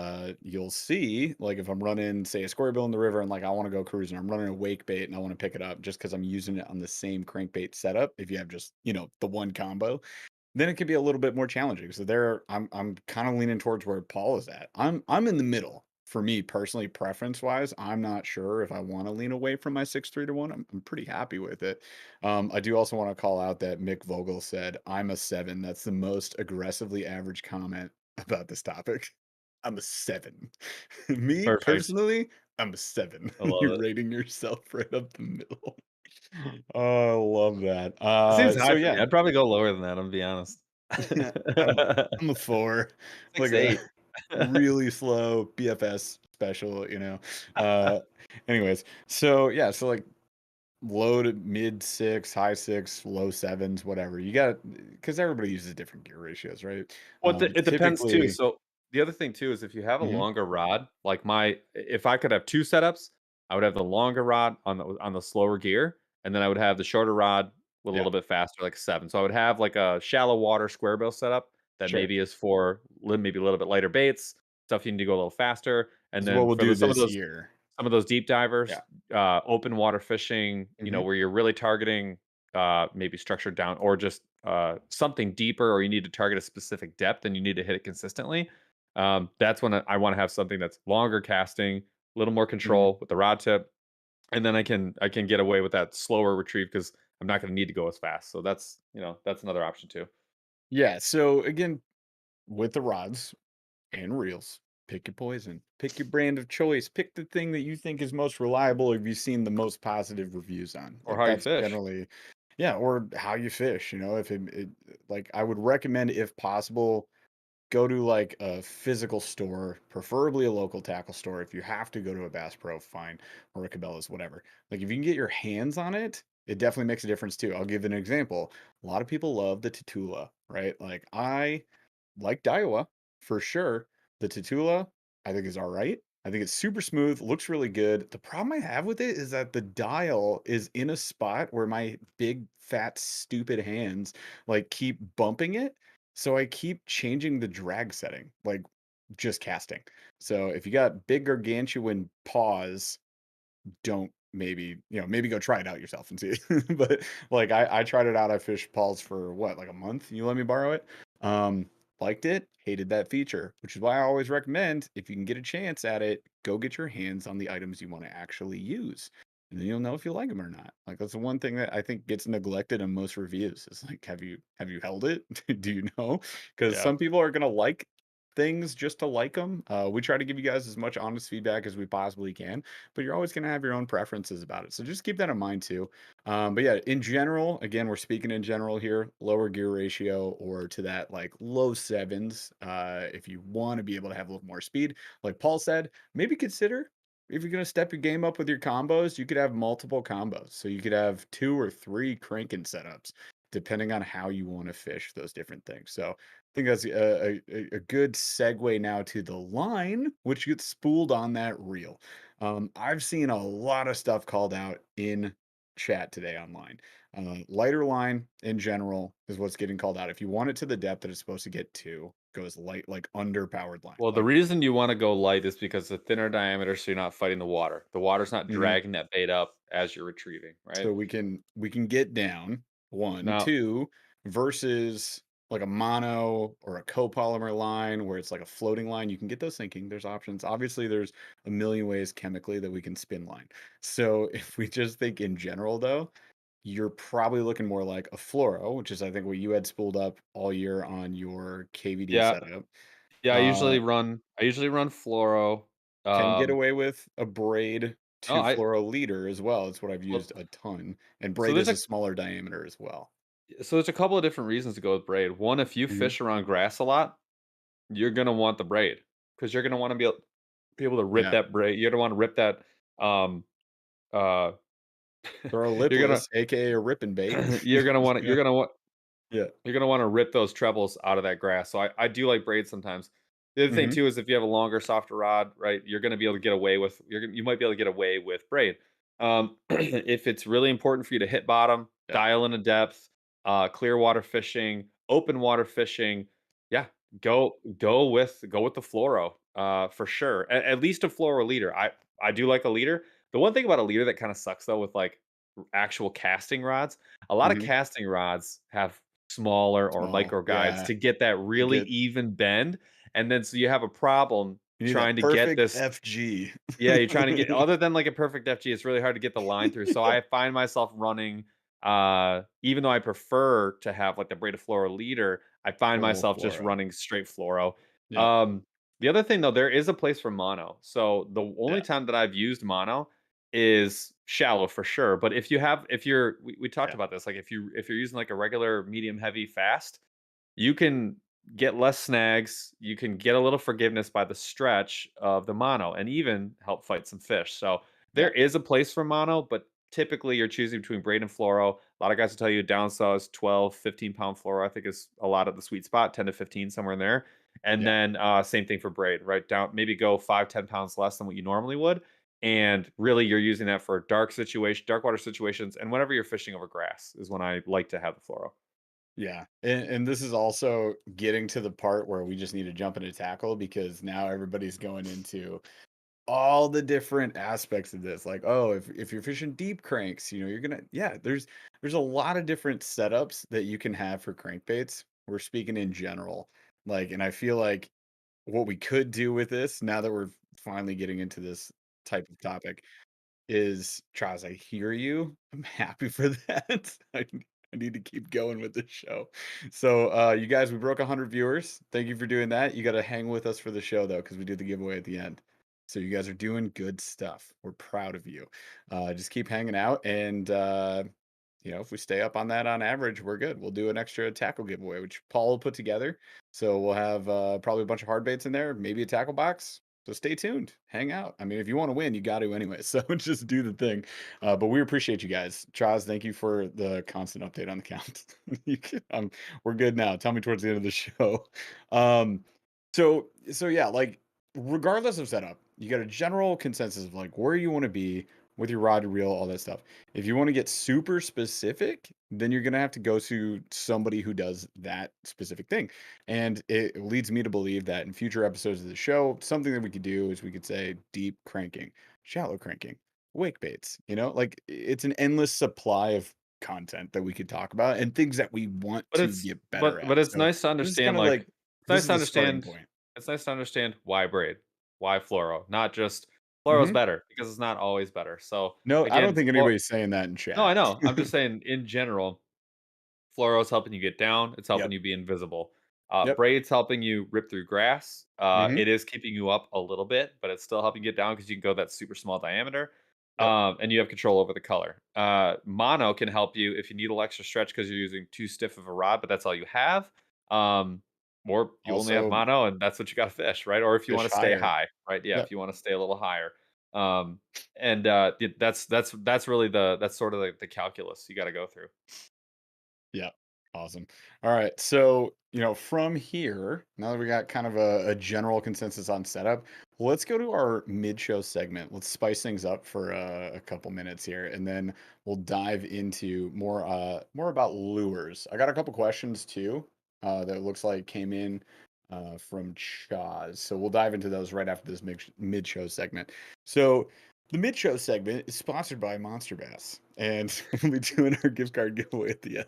you'll see, like if I'm running, say, a square bill in the river and like I want to go cruising, I'm running a wake bait and I want to pick it up just because I'm using it on the same crankbait setup. If you have just, the one combo, then it can be a little bit more challenging. So there, I'm kind of leaning towards where Paul is at. I'm in the middle. For me personally, preference wise, I'm not sure if I want to lean away from my 6-3 to 1. I'm pretty happy with it. I do also want to call out that Mick Vogel said, "I'm a 7." That's the most aggressively average comment about this topic. I'm a 7. Me Perfect. personally, I'm a 7. I love You're it. rating yourself right up the middle. Oh, I love that. It seems So high for me. yeah, I'd probably go lower than that, I'm gonna be honest. I'm I'm a 4, like a 6'8". really slow BFS special, you know. Uh, anyways, so yeah, so like low to mid 6, high 6, low 7s, whatever. You got because everybody uses different gear ratios, right? Well, it depends too. Typically, So the other thing too is if you have a mhm, longer rod, like if I could have 2 setups, I would have the longer rod on the slower gear, and then I would have the shorter rod with a yeah, little bit faster, like a 7. So I would have like a shallow water square bill setup that sure. maybe is for maybe a little bit lighter baits, stuff you need to go a little faster, and This is what then we'll for do some of this those year. deep divers, Yeah. open water fishing, Mhm. where you're really targeting maybe structured down or just something deeper, or you need to target a specific depth and you need to hit it consistently. That's when I want to have something that's longer casting, a little more Mhm. control with the rod tip, and then I can get away with that slower retrieve because I'm not going to need to go as fast. So that's another option too. Yeah, so again, with the rods and reels, pick your poison. Pick your brand of choice. Pick the thing that you think is most reliable or you've seen the most positive reviews on. Or Like how you that's fish. generally yeah, or how you fish, if like I would recommend if possible go to like a physical store, preferably a local tackle store. If you have to go to a Bass Pro, fine, or a Cabela's, whatever. Like if you can get your hands on it, it definitely makes a difference too. I'll give an example. A lot of people love the Tatula, right? Like I like Daiwa for sure. The Tatula, I think is all right. I think it's super smooth, looks really good. The problem I have with it is that the dial is in a spot where my big, fat, stupid hands like keep bumping it. So I keep changing the drag setting, like just casting. So if you got big gargantuan paws, don't maybe go try it out yourself and see. But like I tried it out. I fished Paul's for what, like a month. You let me borrow it. Um, Liked it, hated that feature, which is why I always recommend if you can get a chance at it, go get your hands on the items you want to actually use. And then you'll know if you like them or not. Like that's the one thing that I think gets neglected in most reviews. Is like, have you held it? Do you know? Because Yeah. some people are gonna like things just to like them. We try to give you guys as much honest feedback as we possibly can, but you're always going to have your own preferences about it. So just keep that in mind too. But yeah, in general, again, we're speaking in general here, lower gear ratio or to that like low 7s. If you want to be able to have a little more speed, like Paul said, maybe consider if you're going to step your game up with your combos, you could have multiple combos. So you could have 2 or 3 cranking setups depending on how you want to fish those different things. So think that's a good segue now to the line, which gets spooled on that reel. I've seen a lot of stuff called out in chat today online. Lighter line in general is what's getting called out. If you want it to the depth that it's supposed to get to, goes light, like underpowered line. Well, the Like, reason you want to go light is because the thinner diameter, so you're not fighting the water. The water's not mhm. dragging that bait up as you're retrieving, right? So we can get down one, Now, two versus like a mono or a copolymer line where it's like a floating line. You can get those sinking. There's options. Obviously, there's a million ways chemically that we can spin line. So if we just think in general though, you're probably looking more like a fluoro, which is I think what you had spooled up all year on your KVD yeah, setup. yeah, Uh, I usually run fluoro. can get Um, away with a braid no, to fluoro leader as well. It's what I've well, used a ton. And so braid is a smaller diameter as well. there's a couple of different reasons to go with braid. One, if you Mhm. fish around grass a lot, you're gonna want the braid because you're gonna want to be able to rip Yeah. that braid. You're gonna want to rip that. Uh, Throw a you're gonna lipless, aka a ripping bait. you're gonna want to Yeah. Yeah. you're gonna want to rip those trebles out of that grass. So I do like braids sometimes. The other thing Mhm. too is if you have a longer, softer rod, right, you're gonna be able to get away with you might be able to get away with braid. If it's really important for you to hit bottom, Yeah. dial in a depth, clear water fishing, open water fishing. Yeah, go with the fluoro for sure. At least a fluoro leader. I do like a leader. The one thing about a leader that kind of sucks though with like actual casting rods, a lot of Mhm. casting rods have smaller or Small. micro guides Yeah. to get that To really get even bend, and then so you have a problem you need that trying to get perfect this. FG. Yeah, you're trying to get other than like a perfect FG, it's really hard to get the line through. So I find myself running, even though I prefer to have like the braided fluoro leader, I find Full myself just fluoro. running straight fluoro. Yeah. Um, the other thing though, there is a place for mono. So the only Yeah. time that I've used mono is shallow for sure. But if you're we talked Yeah. about this, like if you're using like a regular medium heavy fast, you can get less snags, you can get a little forgiveness by the stretch of the mono and even help fight some fish. So Yeah. there is a place for mono, but typically you're choosing between braid and fluoro. A lot of guys will tell you down saw is 12, 15-pound fluoro, I think is a lot of the sweet spot, 10 to 15, somewhere in there. And Yeah. then same thing for braid, right? Down, maybe go 5, 10 pounds less than what you normally would. And really you're using that for dark water situations. And whenever you're fishing over grass is when I like to have the fluoro. Yeah. And this is also getting to the part where we just need to jump into tackle because now everybody's going into all the different aspects of this. Like, oh, if you're fishing deep cranks, you're gonna yeah, there's a lot of different setups that you can have for crankbaits. We're speaking in general. Like, and I feel like what we could do with this now that we're finally getting into this type of topic is Charles, I hear you. I'm happy for that. I need to keep going with the show. So you guys, we broke 100 viewers. Thank you for doing that. You got to hang with us for the show though, because we do the giveaway at the end. So you guys are doing good stuff. We're proud of you. Just keep hanging out and if we stay up on that on average, we're good. We'll do an extra tackle giveaway, which Paul will put together. So we'll have probably a bunch of hard baits in there, maybe a tackle box. So stay tuned, hang out. I mean, if you want to win, you got to anyway. So just do the thing. But we appreciate you guys. Chaz, thank you for the constant update on the count. We're good now. Tell me towards the end of the show. Um, so yeah, like regardless of setup, you got a general consensus of like where you want to be with your rod, reel, all that stuff. If you want to get super specific, then you're going to have to go to somebody who does that specific thing. And it leads me to believe that in future episodes of the show, something that we could do is we could say deep cranking, shallow cranking, wake baits, like it's an endless supply of content that we could talk about and things that we want But to it's get better but at. it's So nice to this is understand, kind of like like, it's this nice is to the starting understand point. it's nice to understand why braid, why fluoro, not just fluoro's Hmm. better because it's not always better. So No, I don't again, think anybody's saying that in no, I chat. know. I'm just saying in general, fluoro is helping you get down. It's helping Yep. you be invisible. Yep. Braid's helping you rip through grass. Hmm. It is keeping you up a little bit, but it's still helping you get down because you can go that super small diameter. Yep. And you have control over the color. Mono can help you if you need a little extra stretch because you're using too stiff of a rod, but that's all you have. Um, or you only have Also, mono, and that's what you got to fish, right? Or if you want fish to stay higher. high, right? Yeah, Yep. if you want to stay a little higher. And that's really that's sort of the calculus you got to go through. Yeah. Awesome. All right. So, from here, now that we got kind of a general consensus on setup, let's go to our mid-show segment. Let's spice things up for a couple minutes here, and then we'll dive into more about lures. I got a couple questions too, that looks like came in from Chaz. So we'll dive into those right after this mid-show segment. So the mid-show segment is sponsored by Monster Bass, and we'll be doing our gift card giveaway at the end.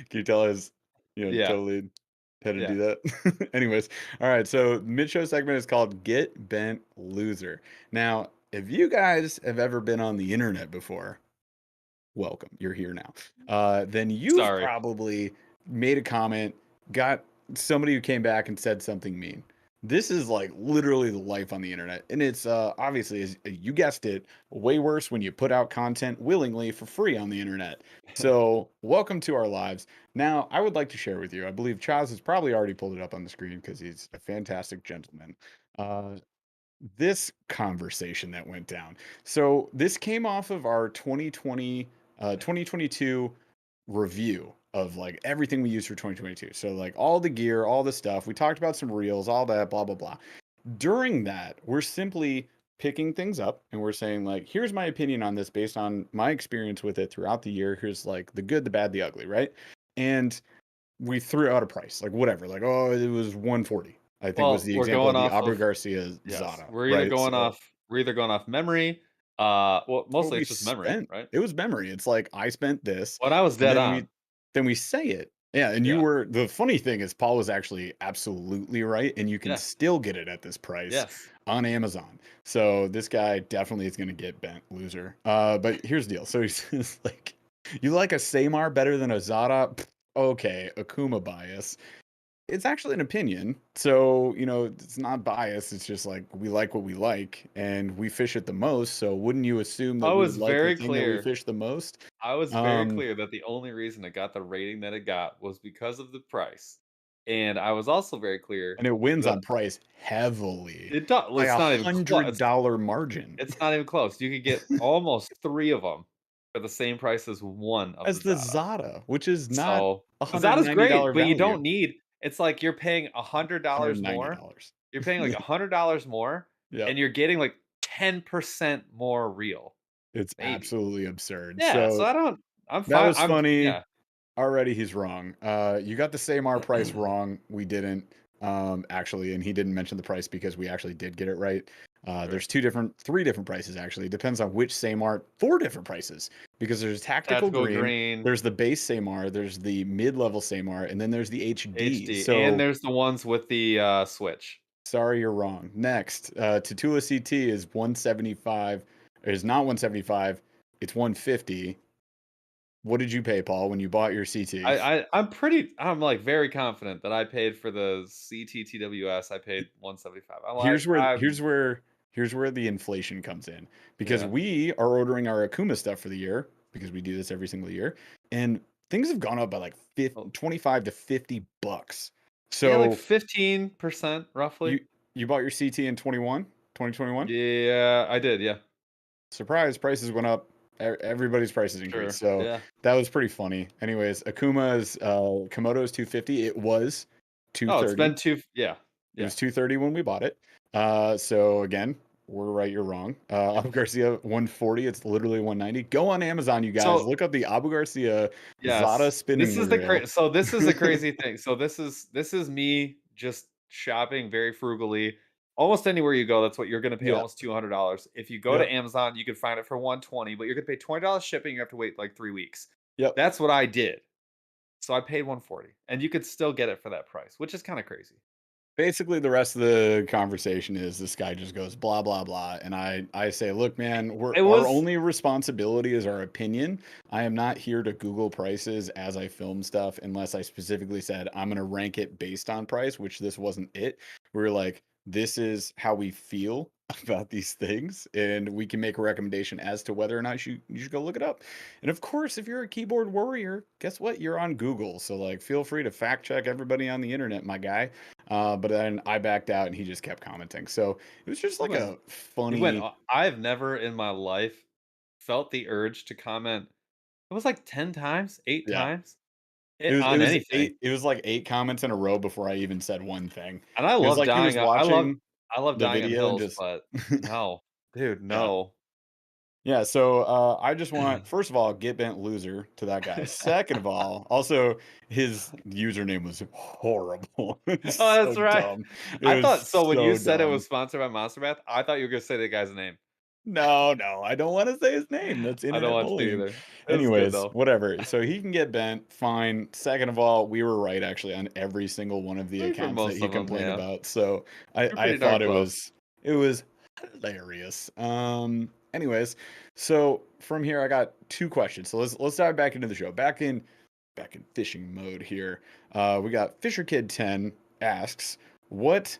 Can you tell us, Yeah, totally how to yeah. do that? Anyways, all right. So mid-show segment is called Get Bent Loser. Now, if you guys have ever been on the internet before, welcome. You're here now. Then you've Sorry. probably made a comment, got somebody who came back and said something mean. This is like literally the life on the internet. And it's obviously, as you guessed it, way worse when you put out content willingly for free on the internet. So, welcome to our lives. Now, I would like to share with you, I believe Chaz has probably already pulled it up on the screen because he's a fantastic gentleman. Uh, this conversation that went down. So this came off of our 2022 review of like everything we used for 2022. So like all the gear, all the stuff. We talked about some reels, all that, blah, blah, blah. During that, we're simply picking things up and we're saying like, here's my opinion on this based on my experience with it throughout the year. Here's like the good, the bad, the ugly, right? And we threw out a price, like whatever, like, oh, it was 140. I think was Well, the we're example of going the off Abu of Garcia yes, Zada, right? So we're either going off memory. Well, what mostly we it's just memory, spent, right? it was memory. It's like I spent this, When I was and dead on. then we say it. Yeah, and you Yeah, were the funny thing is Paul was actually absolutely right, and you can yeah, still get it at this price yes. on Amazon. So this guy definitely is gonna get bent loser. But here's the deal. So he's like, you like a Samar better than a Zada? Pfft, okay, Akuma bias. It's actually an opinion. So, it's not bias. It's just like we like what we like and we fish it the most. So, wouldn't you assume I that we would was like the very thing that we clear. fish the most? I was very Um, clear that the only reason it got the rating that it got was because of the price. And I was also very clear and it wins that on price heavily it does. by It's a not even close. $100 margin. It's not even close. You could get almost 3 of them for the same price as 1 of As the the Zada. Zada, which is not So, a Zada's great, $190 but you value. don't need it's like you're paying $100 more. $190. You're paying like $100 more, Yep. and you're getting like 10% more real, It's maybe. absolutely absurd. Yeah, so So I don't I'm that fine. was I'm funny. yeah, Already he's wrong. You got the same R price wrong. We didn't actually, and he didn't mention the price because we actually did get it right. sure. There's three different prices actually. It depends on which same art. Four different prices because there's tactical Tactical green, green, there's the base same art, there's the mid-level same art, and then there's the HD. HD, and So there's the ones with the, switch. sorry, you're wrong. Next, Tatula CT is 175. It is not 175. It's 150. What did you pay, Paul, when you bought your CT? I'm, like, very confident that I paid for the CTTWS, I paid 175. here's where I'm here's where here's where the inflation comes in because yeah. we are ordering our Akuma stuff for the year because we do this every single year and things have gone up by like Oh, 25 to $50. yeah, like So 15% roughly. you you bought your CT in 2021. Yeah, I did, yeah. Surprise, prices went up. Everybody's prices increased. Sure, So yeah. that was pretty funny. Anyways, Akuma's Komodo is 250. It was Oh, it's 230. been 2 yeah, It yeah. was 230 when we bought it. So again, we're right, you're wrong. Abu Garcia 140. It's literally 190. Go on Amazon, you guys. So Look up the Abu Garcia Zada yes, spinning reel. this is the crazy thing. So this is me just shopping very frugally. Almost anywhere you go, that's what you're gonna pay Yeah. almost $200. If you go to Yep. Amazon, you can find it for 120, but you're gonna pay $20 shipping, you have to wait like 3 weeks. Yep. That's what I did. So I paid 140, and you could still get it for that price, which is kinda crazy. Basically, the rest of the conversation is this guy just goes blah blah blah, and I say, look, man, It our was only responsibility is our opinion. I am not here to Google prices as I film stuff unless I specifically said I'm gonna rank it based on price, which this wasn't it. We're like, this is how we feel about these things, and we can make a recommendation as to whether or not you should go look it up. And of course, if you're a keyboard warrior, guess what? You're on Google, so like, feel free to fact check everybody on the internet, my guy. But then I backed out and he just kept commenting. So it was just you like went a you went funny, I've never in my life felt the urge to comment. It was like 10 times, 8 yeah. times It was it on was anything. eight. It was like eight comments in a row before I even said one thing. And I It was love like he was dying on watching I love the dying on video and hills, just but no. Dude, yeah. no. Yeah, so I just want first of all get bent loser to that guy. Second of all, also his username was horrible. It's Oh, so that's right. dumb. It I was thought so when you so said it dumb. was sponsored by Monster Math, I thought you were gonna say the guy's name. No, no, I don't want to say his name. That's I don't internet want to bullying. either. It was good Anyways, though. whatever. So he can get bent, fine. Second of all, we were right actually on every single one of the Maybe for accounts that most he of them, complained yeah. about. So I, You're I pretty darn thought close. it was hilarious. Anyways, so from here I got two questions. So let's dive back into the show. Back in fishing mode here. We got Fisher Kid 10 asks, what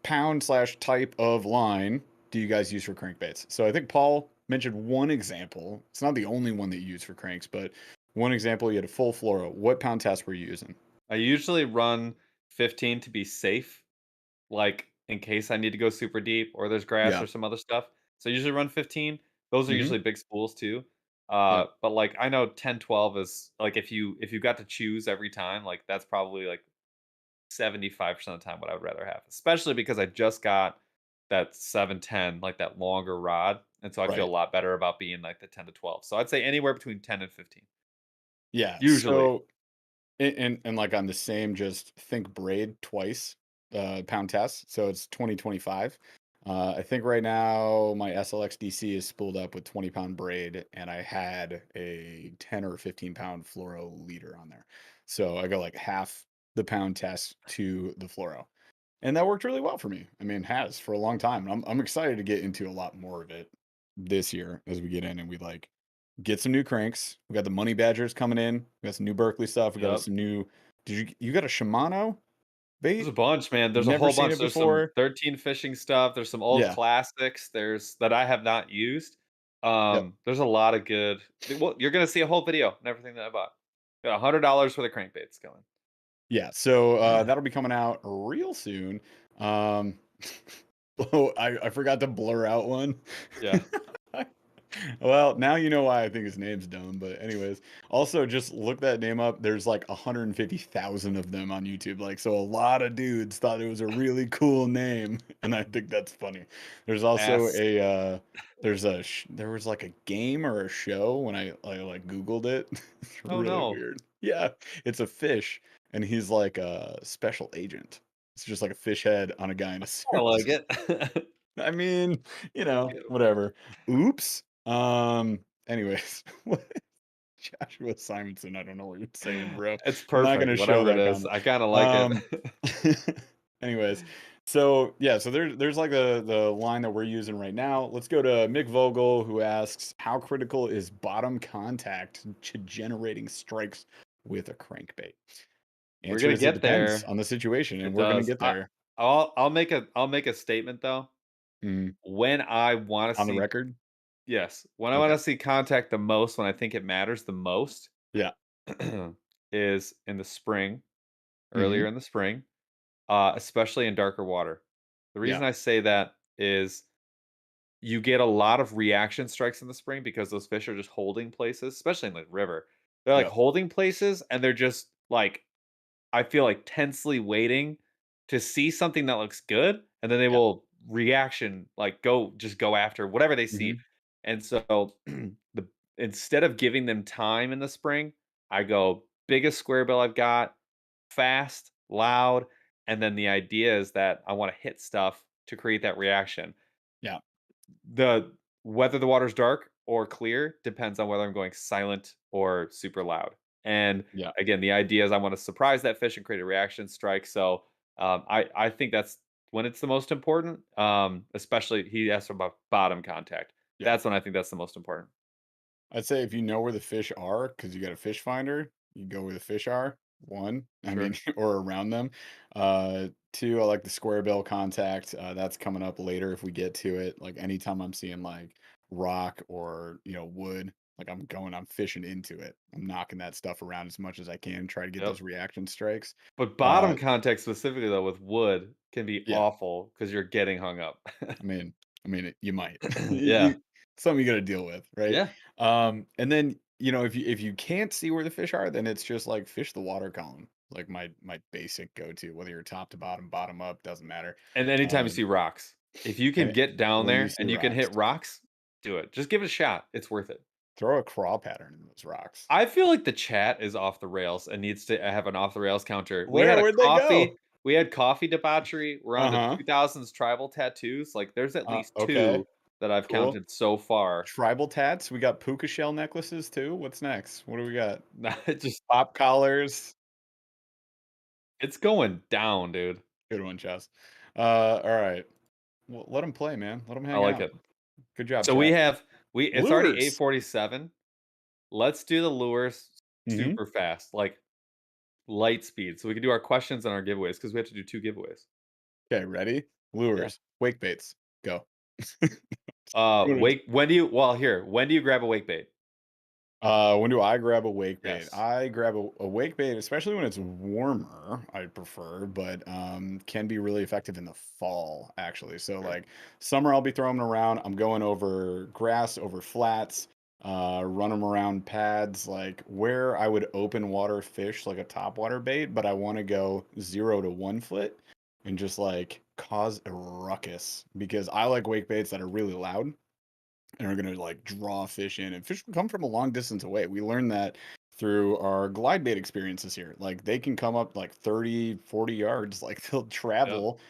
pound slash type of line do you guys use for crankbaits? So I think Paul mentioned one example. It's not the only one that you use for cranks, but one example, you had a full fluoro. What pound test were you using? I usually run 15 to be safe, like in case I need to go super deep or there's grass Yeah. or some other stuff. So I usually run 15. Those are Hmm. usually big spools too. Yeah. But like I know 10, 12 is like if you got to choose every time, like that's probably like 75% of the time what I would rather have, especially because I just got that 7-10, like that longer rod. And so I feel a Right. lot better about being like the 10 to 12. So I'd say anywhere between 10 and 15. Yeah. Usually. So and like on the same, just think braid twice, pound test. So it's 2025. I think right now my SLX DC is spooled up with 20-pound braid, and I had a 10 or 15-pound fluoro leader on there. So I go like half the pound test to the fluoro. And that worked really well for me. I mean, has for a long time. I'm excited to get into a lot more of it this year as we get in and we like get some new cranks. We got the Money Badgers coming in. We got some new Berkeley stuff. We got Yep. some new. Did you got a Shimano There's a bait? bunch, man. There's a Never whole seen bunch. it There's some before. 13 fishing stuff. There's some old Yeah. classics. There's that I have not used. Yep. There's a lot of good. Well, you're gonna see a whole video and everything that I bought. Got $100 for the crankbaits coming. Yeah. So that'll be coming out real soon. Um, oh, I forgot to blur out one. Yeah. Well, now you know why I think his name's dumb. But anyways, also just look that name up. There's like 150,000 of them on YouTube. Like, so a lot of dudes thought it was a really cool name, and I think that's funny. There's also Ass. there was like a game or a show when I like Googled it. It's Oh really no. weird. Yeah, it's a fish, and he's like a special agent. It's just like a fish head on a guy in a I suit. like it. I mean, Cute. whatever. Oops. Anyways, Joshua Simonson, I don't know what you're saying, bro. It's I'm not perfect. gonna show Whatever it that is. comment. I kind of like it. Um, anyways, so yeah, so there's like the line that we're using right now. Let's go to Mick Vogel, who asks, how critical is bottom contact to generating strikes with a crankbait? We're Answer gonna is it get depends there. on the situation, and It we're gonna does. get there. I'll make a statement though. Mm, When I want to on the see record. Yes, when I want Okay. to see contact the most, when I think it matters the most, Yeah. is in the spring, Hmm. earlier in the spring, especially in darker water. The Yeah. reason I say that is you get a lot of reaction strikes in the spring because those fish are just holding places, especially in the river. They're like Yep. holding places and they're just like I feel like tensely waiting to see something that looks good, and then they Yeah. will reaction like go after whatever they see. Hmm. And so the instead of giving them time in the spring, I go biggest square bill I've got, fast, loud, and then the idea is that I want to hit stuff to create that reaction. Yeah. The Whether the water's dark or clear depends on whether I'm going silent or super loud. And Yeah. again, the idea is I want to surprise that fish and create a reaction strike. So I think that's when it's the most important. Especially he asked about bottom contact. Yeah. That's when I think that's the most important. I'd say if you know where the fish are, because you got a fish finder, you go where the fish are. One, I mean, Sure. or around them. Two, I like the square bill contact. That's coming up later if we get to it. Like anytime I'm seeing like rock or wood, like I'm fishing into it. I'm knocking that stuff around as much as I can, try to get Yep. those reaction strikes. But Uh, bottom contact specifically though with wood can be yeah, awful because you're getting hung up. I mean, you might. Yeah. Something you got to deal with, right? Yeah. And then if you can't see where the fish are, then it's just like fish the water column. Like my basic go to, whether you're top to bottom, bottom up, doesn't matter. And anytime you Um, see rocks, if you can and get down when you there see and you can rocks, hit rocks, do it. Just give it a shot. It's worth it. throw a crawl pattern in those rocks. I feel like the chat is off the rails and needs to have an off the rails counter. Where'd they go? We had coffee debauchery. We're on Uh to huh. 2000s tribal tattoos. Like there's at least Okay. two that I've Cool. counted so far. Tribal tats. We got puka shell necklaces too. What's next? What do we got? It just Pop collars. it's going down, dude. Good one, Chess. All right. Well, let them play, man. Let them I hang like out. it. Good job, So we chat. have we it's already Lures. 8:47. Let's do the lures Hmm. super fast, like light speed, so we can do our questions and our giveaways because we have to do two giveaways. Okay, ready? Yeah. Lures. Wake baits. Go. When do you grab a wake bait? When do I grab a wake bait? Yes. I grab a wake bait, especially when it's warmer, I prefer, but can be really effective in the fall, actually. So Sure. like summer, I'll be throwing them around. I'm going over grass, over flats, run them around pads, like where I would open water fish like a top water bait, but I want to go 0 to 1 foot. and just like cause a ruckus because I like wake baits that are really loud and are going to like draw fish in, and fish will come from a long distance away. We learned that through our glide bait experiences here. Like they can come up like 30, 40 yards. Like they'll Yep. travel.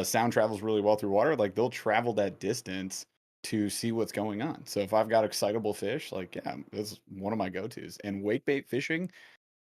Sound travels really well through water. Like they'll travel that distance to see what's going on. So if I've got excitable fish, like yeah, that's one of my go-tos. And wake bait fishing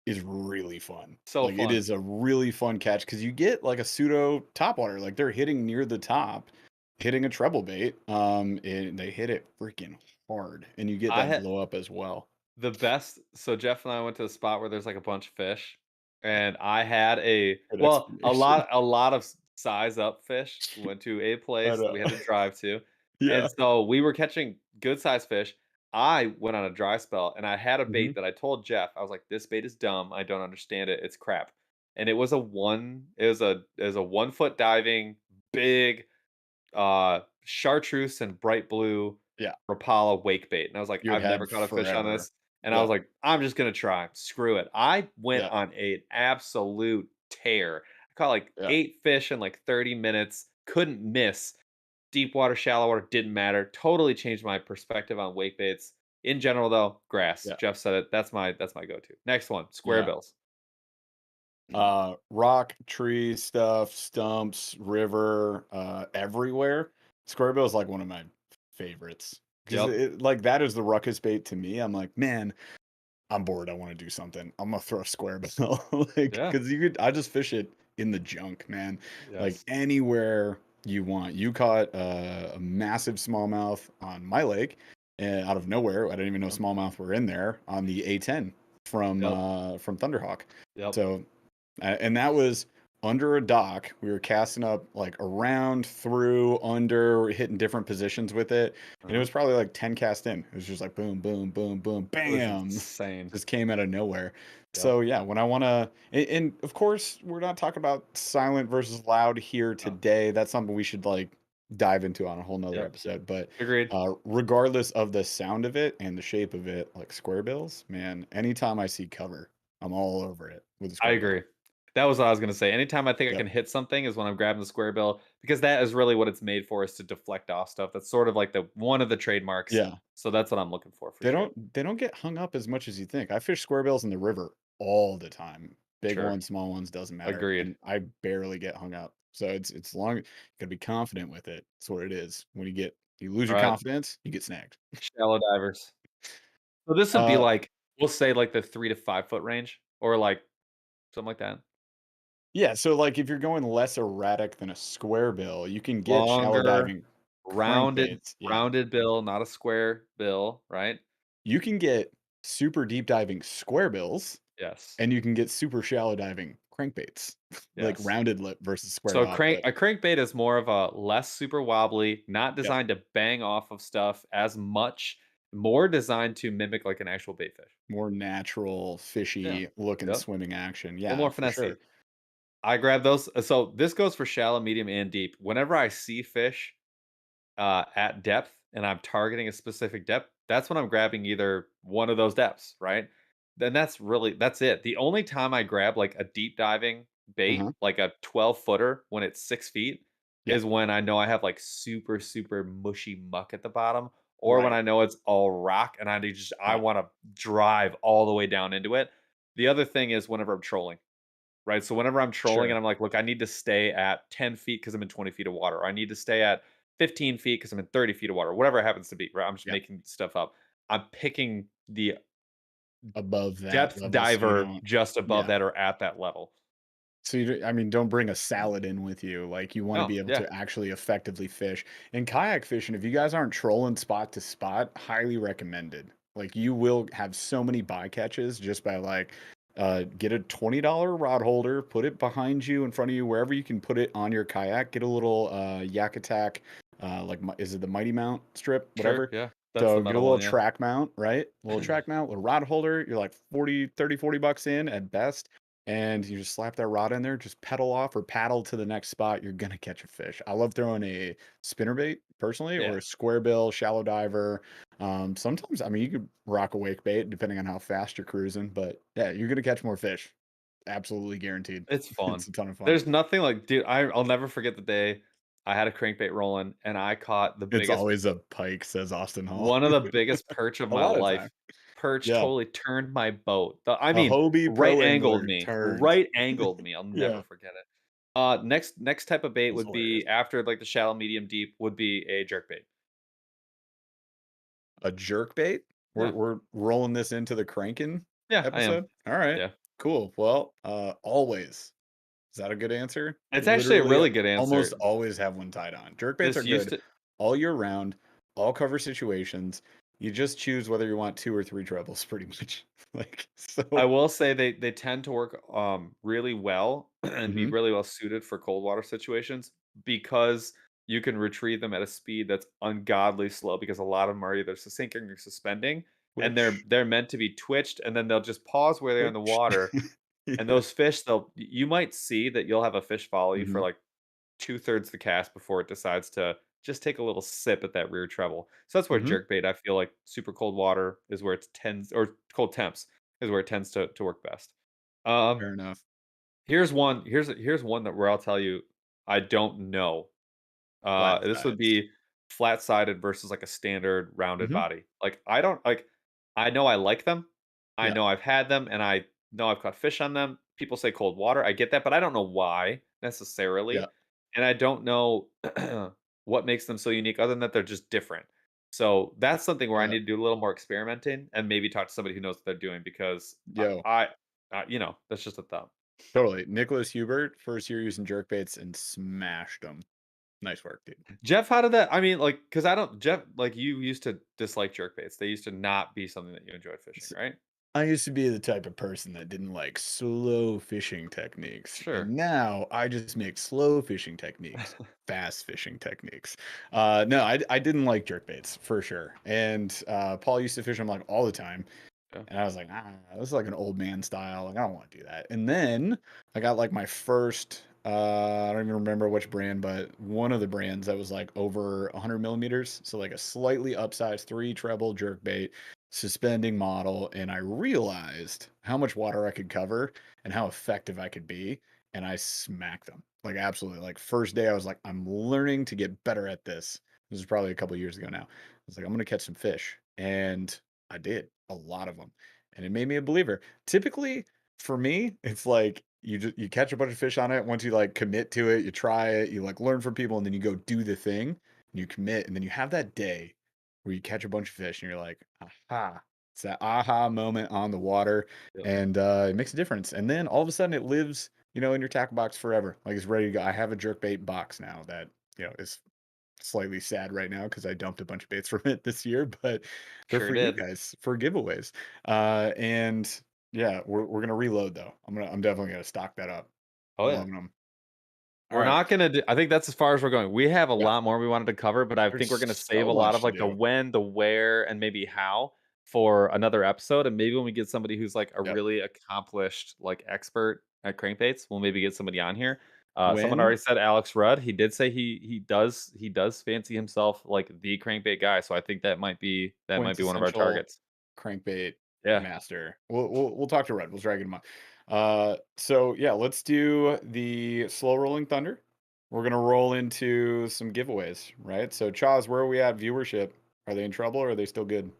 is really fun. So Like it fun. is a really fun catch because you get like a pseudo topwater. Like they're hitting near the top, hitting a treble bait. And they hit it freaking hard, and you get I that had blow up as well. the best. So Jeff and I went to a spot where there's like a bunch of fish, and I had Good explanation. a lot of size up fish. We went to a I place that know. we had to drive to, Yeah. and so we were catching good sized fish. I went on a dry spell, and I had a Hmm. bait that I told Jeff I was like, "This bait is dumb. I don't understand it. It's crap." And it was a one. It was a 1 foot diving big chartreuse and bright blue Yeah. Rapala wake bait. And I was like, You had I've never had caught a fish on forever. this. And I was Yep. like, I'm just gonna try. Screw it. I went Yeah. on an absolute tear. I caught like Yeah. 8 fish in like 30 minutes. Couldn't miss. Deep water, shallow water, didn't matter. Totally changed my perspective on wake baits. In general, though, grass. Yeah. Jeff said it. That's my go-to. Next one, square Yeah. bills. Mm, Rock, tree stuff, stumps, river, everywhere. Square bill is like one of my favorites because Yep. it like that is the ruckus bait to me. I'm like, man, I'm bored. I want to do something. I'm gonna throw a square bill, like Yeah. because you could. I just fish it in the junk, man. Like Yes. anywhere you want. You caught a massive smallmouth on my lake, and out of nowhere, I didn't even know Yep. smallmouth were in there on the A10 Yep. from Thunderhawk. Yep. So and that was under a dock. We were casting up like around, through, under, hitting different positions with it. And it Uh-huh. was probably like 10 cast in. It was just like boom, boom, boom, boom, It was bam. insane. Just came out of nowhere. Yep. So yeah, when I want to, and of course, we're not talking about silent versus loud here No. today. That's something we should like dive into on a whole nother Yep. episode. But Agreed. regardless of the sound of it and the shape of it, like square bills, man, anytime I see cover, I'm all over it with a I square bill. agree. That was what I was gonna say. Anytime I think I Yep. can hit something is when I'm grabbing the square bill because that is really what it's made for is to deflect off stuff. That's sort of like the one of the trademarks. Yeah. So that's what I'm looking for They sure. don't get hung up as much as you think. I fish square bills in the river all the time. Big Sure. ones, small ones, doesn't matter. Agreed. And I barely get hung up. So it's long, you gotta be confident with it. That's what it is. When you lose All your right. confidence, you get snagged. Shallow divers. So this would be Uh like we'll say like the 3 to 5 foot range or like something like that. yeah, so like if you're going less erratic than a square bill, you can get shallow Longer, diving rounded, crankbaits. Yeah. rounded bill, not a square bill, right? You can get super deep diving square bills, Yes. and you can get super shallow diving crankbaits. Like Yes. rounded lip versus squared So off lip. a crankbait is more of a less super wobbly, not Yep. designed to bang off of stuff as much, more designed to mimic like an actual bait fish. More natural, Yeah. fishy looking Yep. A swimming action. little Yeah, more for finessey. sure. I grab those. So this goes for shallow, medium, and deep. Whenever I see fish at depth and I'm targeting a specific depth, that's when I'm grabbing either one of those depths, right? Then that's it. The only time I grab like a deep diving bait, Uh-huh. like a 12 footer when it's 6 feet, Yeah. is when I know I have like super, super mushy muck at the bottom, or when Right. I know it's all rock and I Yeah. want to drive all the way down into it. The other thing is whenever I'm trolling. Right, so whenever I'm trolling and Sure. I'm like, "Look, I need to stay at 10 feet because 'cause I'm in 20 feet of water, or I need to stay at 15 feet because 'cause I'm in 30 feet of water," whatever it happens to be, right? I'm just Yeah. making stuff up. I'm picking the Above that depth level so you diver don't. just above Yeah. that or at that level. So I mean, don't bring a salad in with you. Like you want to No, be able yeah, to actually effectively fish. And kayak fishing, if you guys aren't trolling spot to spot, highly recommended. Like you will have so many bycatches just by like get a $20 rod holder, put it behind you in front of you, wherever you can put it on your kayak. Get a little Yak Attack, like is it the Mighty Mount strip, sure, whatever. yeah. That's the So get a metal little one, yeah. track mount, right? A little track mount, a rod holder. You're like 40 bucks in at best, and you just slap that rod in there, just pedal off or paddle to the next spot. You're gonna catch a fish. I love throwing a spinnerbait personally, or Yeah, a square bill, shallow diver. Sometimes, I mean, you could rock a wake bait depending on how fast you're cruising, but yeah, you're gonna catch more fish absolutely guaranteed. It's fun. It's a ton of fun. There's nothing like, dude. I'll never forget the day I had a crankbait rolling and I caught the It's biggest, always a pike, says Austin Hall. one of the biggest perch of A my lot of life. time. Perch Yeah. totally turned my boat. I A mean, Hobie right pro angled angler me. turned. Right angled me. I'll never Yeah. forget it. Next type of bait It's would hilarious. be after like the shallow, medium, deep would be a jerk bait. A jerk bait? Yeah, We're rolling this into the cranking yeah, I am. episode. All right. Yeah, Cool. Well, always. Is that a good answer? it's actually a Literally really good almost answer. always have one tied on. Jerk baits are This used good to. all year round, all cover situations. You just choose whether you want 2 or 3 trebles pretty much. Like I so will say they tend to work really well and be Mhm. really well suited for cold water situations because you can retrieve them at a speed that's ungodly slow because a lot of them are either sinking or suspending and they're Which they're meant to be twitched and then they'll just pause where they're in the which water and Yeah. those fish you might see that you'll have a fish follow you for Mhm. like 2/3 the cast before it decides to just take a little sip at that rear treble. So that's where Mhm. jerkbait, I feel like super cold water is where it tends, or cold temps is where it tends to work best. Um, Fair enough. here's one that where I'll tell you I don't know. Flat This would sides. be flat-sided versus like a standard rounded Mhm. body. Like I don't like I know I like them. I Yeah. know I've had them and I know I've caught fish on them. People say cold water. I get that, but I don't know why Yeah. necessarily. And I don't know what makes them so unique other than that they're just different. So that's something where I Yeah. need to do a little more experimenting and maybe talk to somebody who knows what they're doing because Yo. that's just a thought. Totally. Nicholas Hubert, first year using jerk baits and smashed them. Nice work, dude. Jeff, how did that? I mean, like, because I don't, Jeff, like, you used to dislike jerkbaits. They used to not be something that you enjoyed fishing, right? I used to be the type of person that didn't like slow fishing techniques. Sure. And now I just make slow fishing techniques, fast fishing techniques. No, I didn't like jerkbaits for sure. And Paul used to fish them like all the time. Yeah. And I was like, this is like an old man style. Like, I don't want to do that. And then I got like my first, I don't even remember which brand, but one of the brands that was like over 100 millimeters. So like a slightly upsized 3 treble jerk bait suspending model. And I realized how much water I could cover and how effective I could be. And I smacked them. Like, absolutely. Like, first day, I was like, I'm learning to get better at this. This is probably a couple years ago now. I was like, I'm going to catch some fish. And I did a lot of them, and it made me a believer. Typically, for me, it's like you catch a bunch of fish on it. Once you like commit to it, you try it, you like learn from people, and then you go do the thing, and you commit, and then you have that day where you catch a bunch of fish, and you're like, aha! It's that aha moment on the water, Yep. and it makes a difference. And then all of a sudden, it lives, in your tackle box forever. Like it's ready to go. I have a jerkbait box now that is slightly sad right now because I dumped a bunch of baits from it this year, but they're Sure for you did. guys for giveaways. And yeah, we're gonna reload though. I'm definitely gonna stock that up. Oh, yeah. Loving them. All We're right. not gonna do I think that's as far as we're going. We have a Yeah. lot more we wanted to cover, but I think we're There's gonna save so a lot of much to like the do. when, the where, and maybe how for another episode. And maybe when we get somebody who's like a Yep. really accomplished like expert at crankbaits, we'll maybe get somebody on here. Someone When already said Alex Rudd. He did say he does fancy himself like the crankbait guy. So I think that might be one of our quintessential targets. crankbait Yeah. master. We'll talk to Red. We'll drag him on. So yeah, let's do the slow rolling thunder. We're gonna roll into some giveaways, right? So Chaz, where are we at viewership? Are they in trouble or are they still good?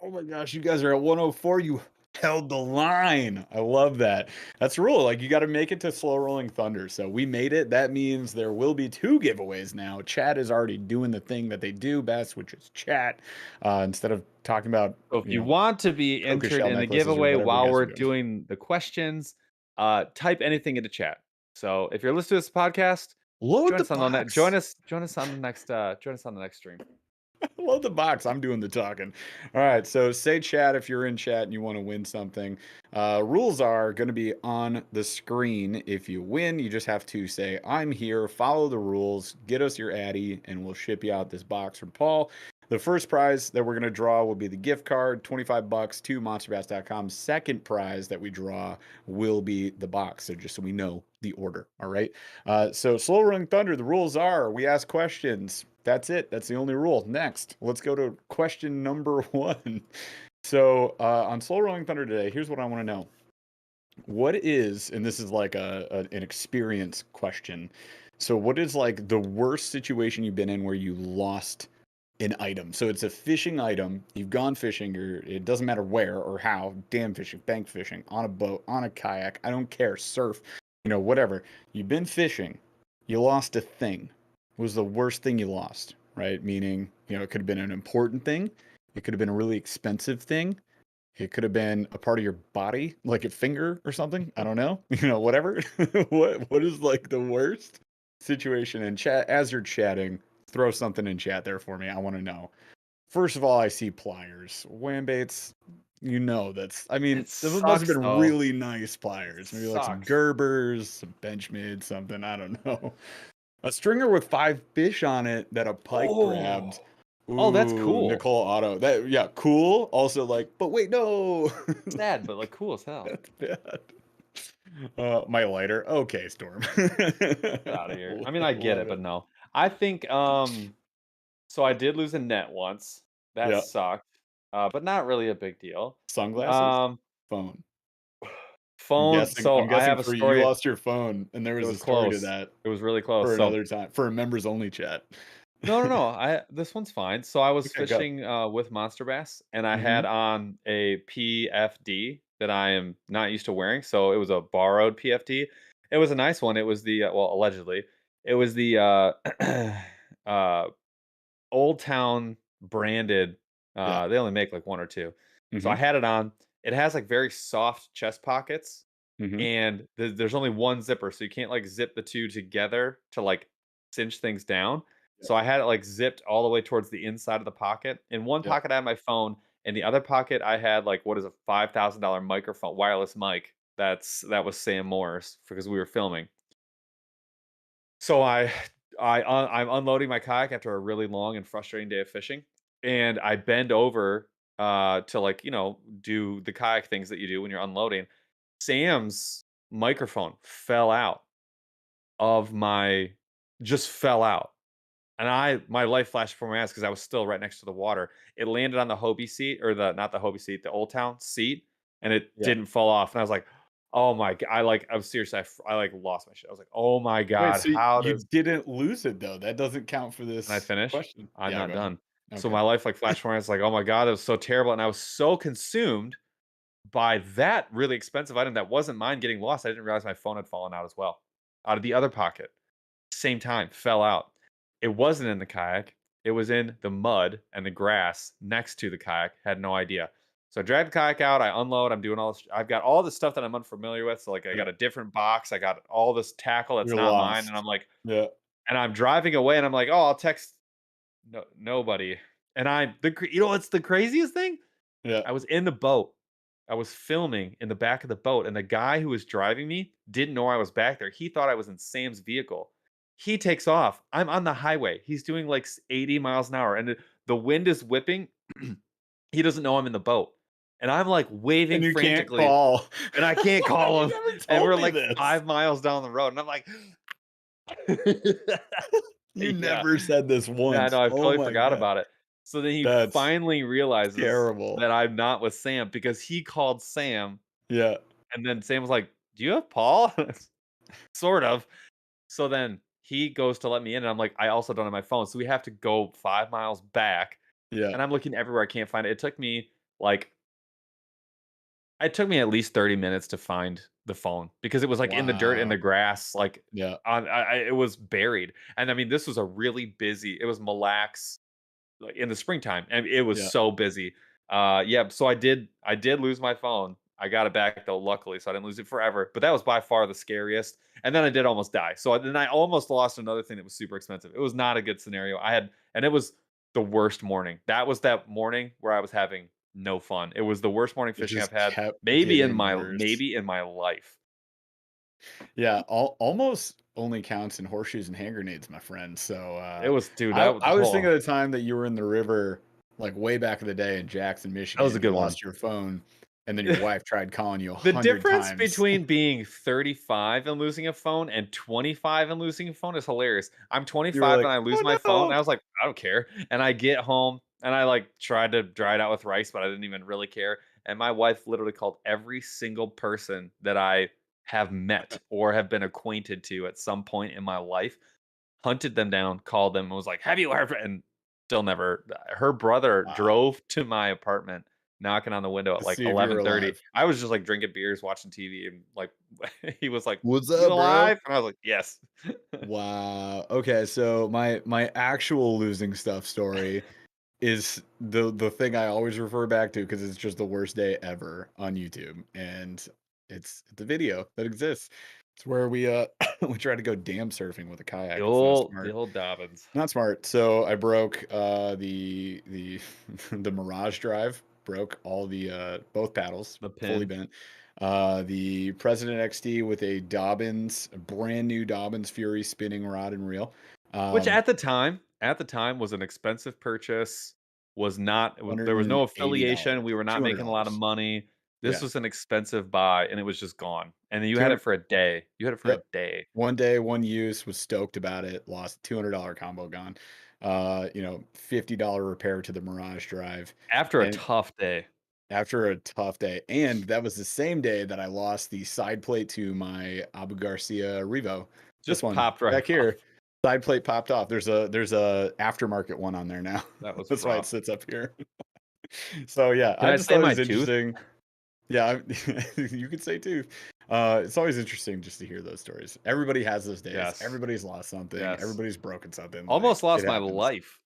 Oh my gosh, you guys are at 104. You held the line. I love that. That's the rule. Like you got to make it to slow rolling thunder. So we made it. That means there will be 2 giveaways now. Chat is already doing the thing that they do best, which is chat. Instead of talking about So if you want to be puka entered shell in the necklaces or giveaway whatever you while guys are we're doing. doing the questions, type anything into chat. So if you're listening to this podcast, Load join the us on the next join box. us join us on the next stream. Load the box. I'm doing the talking. All right. So say chat if you're in chat and you want to win something. Rules are going to be on the screen. If you win, you just have to say, I'm here, follow the rules, get us your Addy, and we'll ship you out this box from Paul. The first prize that we're going to draw will be the gift card, $25 to monsterbass.com. Second prize that we draw will be the box. So just so we know the order. All right. So slow rolling thunder, the rules are we ask questions. That's it. That's the only rule. Next, let's go to question number 1. So on slow rolling thunder today, here's what I want to know. What is, and this is like an experience question. So what is like the worst situation you've been in where you lost an item? So it's a fishing item. You've gone fishing, or it doesn't matter where or how, dam fishing, bank fishing, on a boat, on a kayak, I don't care, surf, whatever. You've been fishing, you lost a thing. What was the worst thing you lost, right? Meaning, it could have been an important thing. It could have been a really expensive thing. It could have been a part of your body, like a finger or something. I don't know. Whatever. What is like the worst situation in chat as you're chatting? Throw something in chat there for me. I want to know. First of all, I see pliers. Wham baits, that's I mean, It those must have sucks been though. really nice It pliers. Maybe like some sucks. Gerbers, some Benchmade, something. I don't know. A stringer with 5 fish on it that a pike grabbed. Oh. Oh, that's Ooh, cool. Nicole Otto. That, yeah, cool. Also like, but wait, no. Sad, but like cool as hell. That's bad. My lighter. Okay, Storm. Get out of here. I mean, I get Love it, but it. no. I think so I did lose a net once. That Yeah. sucked. But not really a big deal. Sunglasses? Um Phone. I'm phone, guessing so I'm I guessing have a for you story. lost your phone and there It was a was story to close. that It was really close. for So another time. For a members only chat. no, no, no. This one's fine. So I was Okay, go. fishing with monster bass, and I had Mhm. on a PFD that I am not used to wearing. So it was a borrowed PFD. It was a nice one. It was the well, allegedly, it was the uh, Old Town branded. Yeah. They only make like one or two. So I Mhm. had it on. It has like very soft chest pockets, Mhm. and there's only one zipper, so you can't like zip the two together to like cinch things down. Yeah. So I had it like zipped all the way towards the inside of the pocket. In one Yeah. pocket I had my phone, in the other pocket I had like what is a $5,000 microphone, wireless mic. That was Sam Moore's because we were filming. So I'm unloading my kayak after a really long and frustrating day of fishing, and I bend over to like do the kayak things that you do when you're unloading. Sam's microphone fell out of my just fell out. And my life flashed before my eyes because I was still right next to the water. It landed on the Hobie seat or the not the Hobie seat, the Old Town seat, and it Yeah. didn't fall off. And I was like, "Oh my god!" I'm serious. I like lost my shit. I was like, "Oh my Wait, god, so how you does?" didn't lose it though. That doesn't count for Can I this finish? question. I'm Yeah, not go ahead. done. So Okay. my life like flashed before my eyes. Like, "Oh my god, that was so terrible," and I was so consumed by that really expensive item that wasn't mine getting lost. I didn't realize my phone had fallen out as well, out of the other pocket. Same time, fell out. It wasn't in the kayak. It was in the mud and the grass next to the kayak. Had no idea. So I dragged the kayak out. I unload. I'm doing all this. I've got all this stuff that I'm unfamiliar with. So like I Yeah. got a different box. I got all this tackle that's You're not mine. And lost. I'm like, Yeah. and I'm driving away. And I'm like, oh, I'll text nobody. And what's the craziest thing? Yeah. I was in the boat. I was filming in the back of the boat, and the guy who was driving me didn't know I was back there. He thought I was in Sam's vehicle. He takes off. I'm on the highway. He's doing like 80 miles an hour, and the wind is whipping. He doesn't know I'm in the boat. And I'm like waving And you can't frantically, call. and I can't call You him. never And told we're me like this. 5 miles down the road, and I'm like, You yeah. never said this Yeah, I once. know, I Oh totally my forgot god. about it. So then he That's finally realizes terrible. that I'm not with Sam because he called Sam, Yeah. and then Sam was like, "Do you have Paul?" Sort of. So then he goes to let me in, and I'm like, "I also don't have my phone." So we have to go 5 miles back, Yeah. and I'm looking everywhere, I can't find it. Like it took me at least 30 minutes to find the phone because it was, like, in the dirt, in Wow. the grass, like, Yeah. on it was buried, and I mean, this was a really busy it was Mille Lacs like in the springtime, and it was Yeah. so busy. Yeah, so I did lose my phone. I got it back though, luckily, so I didn't lose it forever. But that was by far the scariest. And then I did almost die. Then I almost lost another thing that was super expensive. It was not a good scenario. And it was the worst morning. That was that morning where I was having no fun. It was the worst morning It fishing I've just had kept getting worse. maybe in my life. Yeah, almost only counts in horseshoes and hand grenades, my friend. So It was, dude. I was thinking of the time that you were in the river, like way back in the day in Jackson, That was a Michigan. You good one. lost your phone, and then your wife tried calling you a The hundred difference times. between being 35 and losing a phone and 25 and losing a phone is hilarious. I'm You were 25 and like, I lose my "Oh phone, and no!" I was like, "I don't care." And I get home and I like tried to dry it out with rice, but I didn't even really care. and my wife literally called every single person that I have met or have been acquainted to at some point in my life, hunted them down, called them, and was like, "Have you heard?" And still never. Her brother Wow. drove to my apartment, knocking on the window To at like see if you were 11:30. alive. I was just like drinking beers, watching TV, and like he was like, What's "You up, bro? alive?" And I was like, "Yes." Wow. Okay, so my actual losing stuff story is the thing I always refer back to because it's just the worst day ever on YouTube, and it's a video that exists. It's where we we tried to go dam surfing with a kayak. It's not The smart. old Dobbins. Not smart. So I broke the the Mirage drive, broke all the both paddles, The fully pin. bent. The President XD with a Dobbins, a brand new Dobbins Fury spinning rod and reel. Which Um, at the time was an expensive purchase, was not there was no affiliation, we $180, were not making a lot of $200. money. This Yeah. was an expensive buy, and it was just gone, and then you had it 200. for a day. You had it for a Yep. day. One day, one use, was stoked about it, lost $200 combo gone. $50 repair to the Mirage drive. After a And tough day. after a tough day, and that was the same day that I lost the side plate to my Abu Garcia Revo. This Just one popped right back off. here, side plate popped off. There's a aftermarket one on there now. That was That's why it rough. sits up here. So yeah, Can I I just say thought it my was tooth? interesting. Yeah, you could say too. It's always interesting just to hear those stories. Everybody has those days. Yes. Everybody's lost something. Yes. Everybody's broken something. Like Almost lost it my happens. life.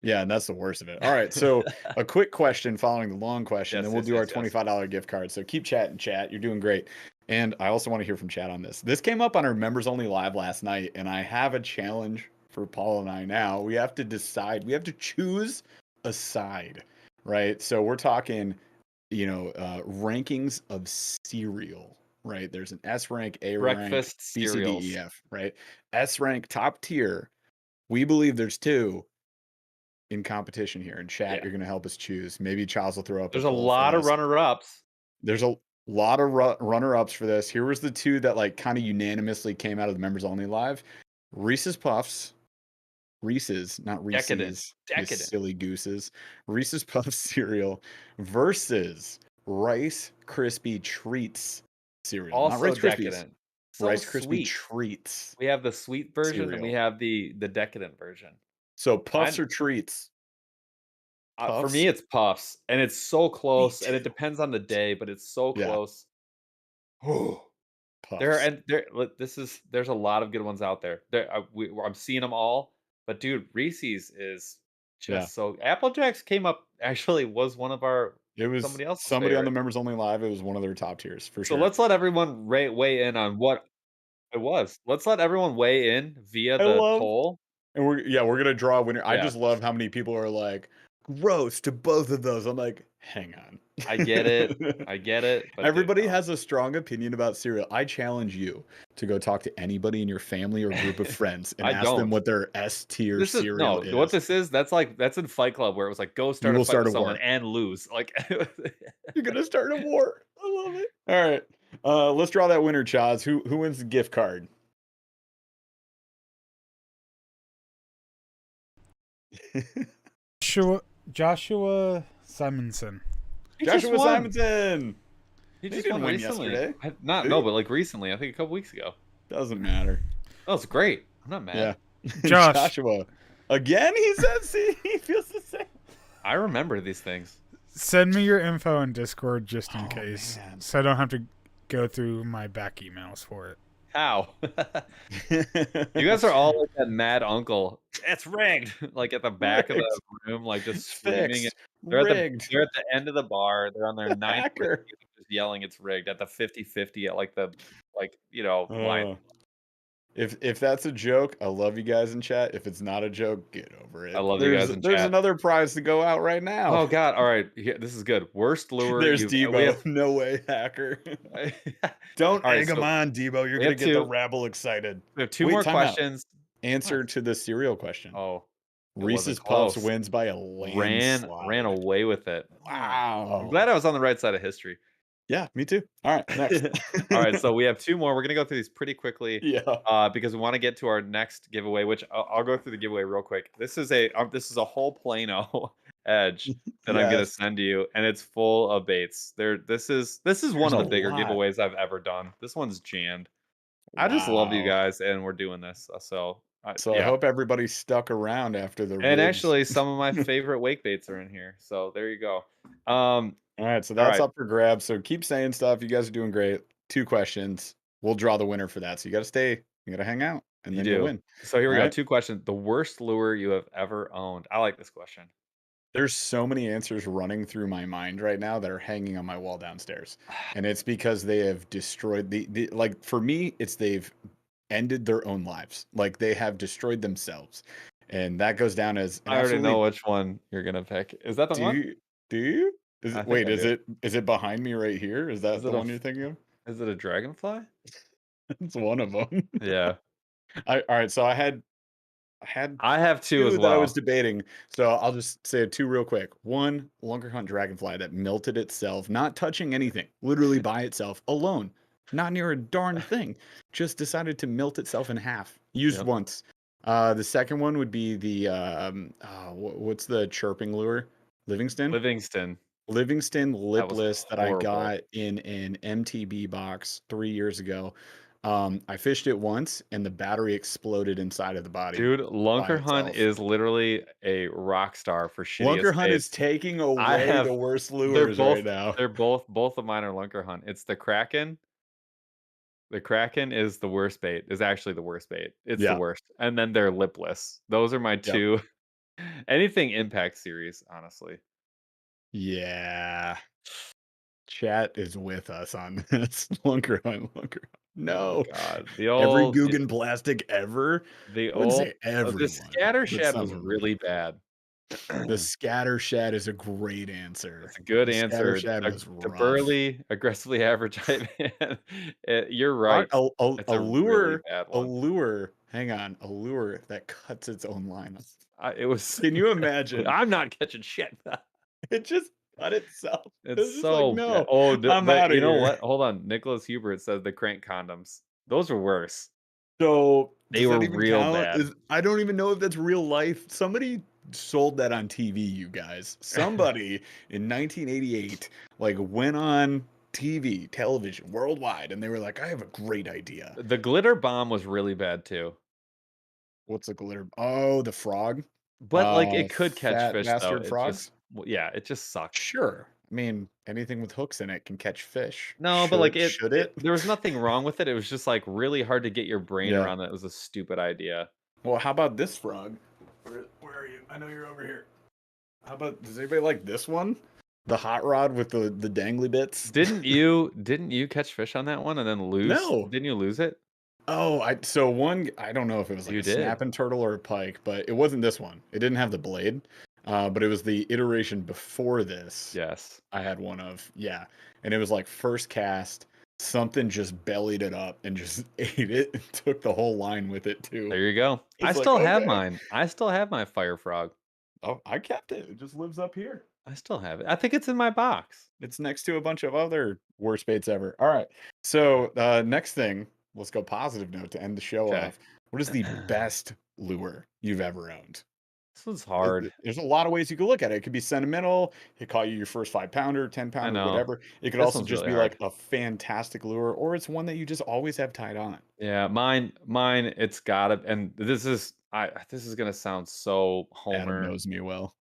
Yeah, and that's the worst of it. All right, so a quick question following the long question, Yes, then we'll yes, do our yes, yes. $25 gift card. So keep chatting, chat. You're doing great. And I also want to hear from chat on this. This came up on our members only live last night, and I have a challenge for Paul and I now. We have to decide, we have to choose a side, right? So we're talking, rankings of cereal, right? There's an S rank, A rank, Breakfast B, C, D, E, cereals. F, right? S rank, top tier. We believe there's two in competition here. In chat, Yeah. you're going to help us choose. Maybe Charles will throw up a There's a poll for lot of us. runner-ups. There's a lot of runner-ups for this. Here was the two that like kind of unanimously came out of the members only live. Reese's Puffs. Reese's, not Decadent. Reese's. You Decadent. silly gooses. Reese's Puffs cereal versus Rice Krispie Treats cereal. Not Also Rice Krispies. decadent. So Rice Krispie sweet. Treats We have the sweet version and we cereal. have the decadent version. So Puffs Mine or Treats? for Puffs? me, it's Puffs, and it's so Me close, and it too. depends on the day, but it's so Yeah, close. Oh, Puffs. there's a lot of good ones out there. I'm seeing them all, but dude, Reese's is Yeah. just so. Apple Jacks came up actually was one of our It was somebody else's somebody on the favorites. members only live. It was one of their top tiers for So sure. let's let everyone weigh in on what it was. Let's let everyone weigh in via I the love, poll. and we're gonna draw a winner. I Yeah, just love how many people are like, gross to both of those. I'm like, hang on. I get it. I get it, but dude, Everybody no. has a strong opinion about cereal. I challenge you to go talk to anybody in your family or group of friends and I ask them don't. what their S tier This is cereal no, what is. this is, that's in Fight Club where it was like, "Go You start a will fight start with a someone war. and lose." Like, You're gonna start a war. I love it. All right. Let's draw that winner, Chaz. Who wins the gift card? Joshua Simonson. he just Joshua won. Simonson. He He just didn't won win recently. yesterday. Not Did no, he? but like recently, I think a couple weeks ago. Doesn't matter. Oh, it's great. I'm not mad. Yeah. Josh. Joshua. Again, he says he feels the same. I remember these things. Send me your info in Discord just in Oh, case, man. so I don't have to go through my back emails for it. How? You guys are all like that mad uncle. It's rigged. Like at the back of the room, like just screaming. Fixed. They're at the Rigged. they're at the end of the bar. They're on their ninth Hacker. whiskey, just yelling it's rigged at the 50-50 at like the line. If that's a joke, I love you guys in chat. If it's not a joke, get over it. I love you guys in There's chat. another prize to go out right now. Oh God! All right, this is good. Worst lure. There's We Debo. have. No way, hacker. Don't All right, egg him so on, Debo. You're we gonna have get the two. rabble excited. We have two Wait, more time out. questions. Answer What? to the cereal question. Oh, it Reese's wasn't Puffs close. wins by a Ran landslide. away with it. Wow. I'm glad I was on the right side of history. Yeah, me too. All right, next. All right, so we have two more. We're gonna go through these pretty quickly, yeah. because we want to get to our next giveaway. Which I'll go through the giveaway real quick. This is a whole Plano edge that I'm gonna Yes. send you, and it's full of baits. This is There's one a of the bigger lot. giveaways I've ever done. This one's jammed. I just love you Wow. guys, and we're doing this. So So I yeah. hope everybody stuck around after the And rigs. actually, some of my favorite wake baits are in here. So there you go. Um, All right, so all that's right. up for grabs. So keep saying stuff. You guys are doing great. 2 questions. We'll draw the winner for that. So you got to stay. You got to hang out, and You then you'll do. win. So here All we go. right. 2 questions. The worst lure you have ever owned. I like this question. There's so many answers running through my mind right now that are hanging on my wall downstairs, and it's because they have destroyed the like for me. It's they've ended their own lives. Like they have destroyed themselves, and that goes down as an I already know absolutely. which one you're gonna pick. Is that the Do one? you? Do you? Is I it, think wait, I do. is it behind me right here? Is Is that it the a one you're thinking of? is it a dragonfly? It's one of them. Yeah. All right, so I had I have 2 as 2 that I was well. debating. So I'll just say 2 real quick. One, Lunker Hunt Dragonfly that melted itself, not touching anything, literally by itself, alone, not near a darn thing, just decided to melt itself in half. Used Yep. once. The second one would be the what's the chirping lure? Livingston. Livingston. Livingston That was lipless that I horrible. got in an MTB box 3 years ago. I fished it once and the battery exploded inside of the body Dude, by Lunker Hunt itself. is literally a rock star for Lunker shittiest Hunt is baits. taking I away the have worst they're lures right both now. they're both of mine are Lunker Hunt. It's the Kraken. The Kraken is the worst bait. Is actually the worst bait. It's the Yeah. worst. And then they're lipless. Those are my Yep. 2. Anything Impact series, honestly. Yeah. Chat is with us on this. Lunker Hunt, Lunker Hunt. Oh my No. god. Every Guggen plastic ever. The I wouldn't old say the everyone, scatter but shed some was of them. really bad. The scatter shed is a great answer. That's a good The scatter answer. shed was The rough. burly, aggressively average height man. You're I right. It's a a really lure bad one. hang on, a lure that cuts its own line. It was Can you imagine? I'm not catching shit. It just cut itself. It It's was just like, so bad. "No, Oh, I'm but out of you know here." what? Hold on. Nicholas Hubert says the crank condoms. Those are worse. So, They does were that even real count? bad. I don't even know if that's real life. Somebody sold that on TV, you guys. Somebody in 1988, like, went on TV, television, worldwide, and they were like, "I have a great idea." The glitter bomb was really bad too. What's a glitter? Oh, the frog? But like it could catch Fat fish though. bastard It just frogs? yeah, it just sucked. Sure. I mean, anything with hooks in it can catch fish. No, but like Should it? there was nothing wrong with it. It was just like really hard to get your brain Yeah. around that. It was a stupid idea. Well, how about this frog? Where are you? I know you're over here. How about, does anybody like this one? The hot rod with the dangly bits? Didn't you catch fish on that one and then lose? No. Didn't you lose it? Oh, so one, I don't know if it was like You a did. snapping turtle or a pike, but it wasn't this one. It didn't have the blade, but it was the iteration before this. Yes. I had one of, yeah. And it was like first cast, something just bellied it up and just ate it and took the whole line with it too. There you go. I It's like, still have okay. mine. I still have my fire frog. Oh, I kept it. It just lives up here. I still have it. I think it's in my box. It's next to a bunch of other worst baits ever. All right. So next thing, let's go positive note to end the show Okay. off. What is the best lure you've ever owned? This one's hard. There's a lot of ways you could look at it. It could be sentimental. It caught you your first 5-pounder, 10-pounder, know. whatever. It could This also one's just really be hard. like a fantastic lure, or it's one that you just always have tied on. Yeah, mine. It's gotta. And this is This is gonna sound so Adam Homer. knows me well.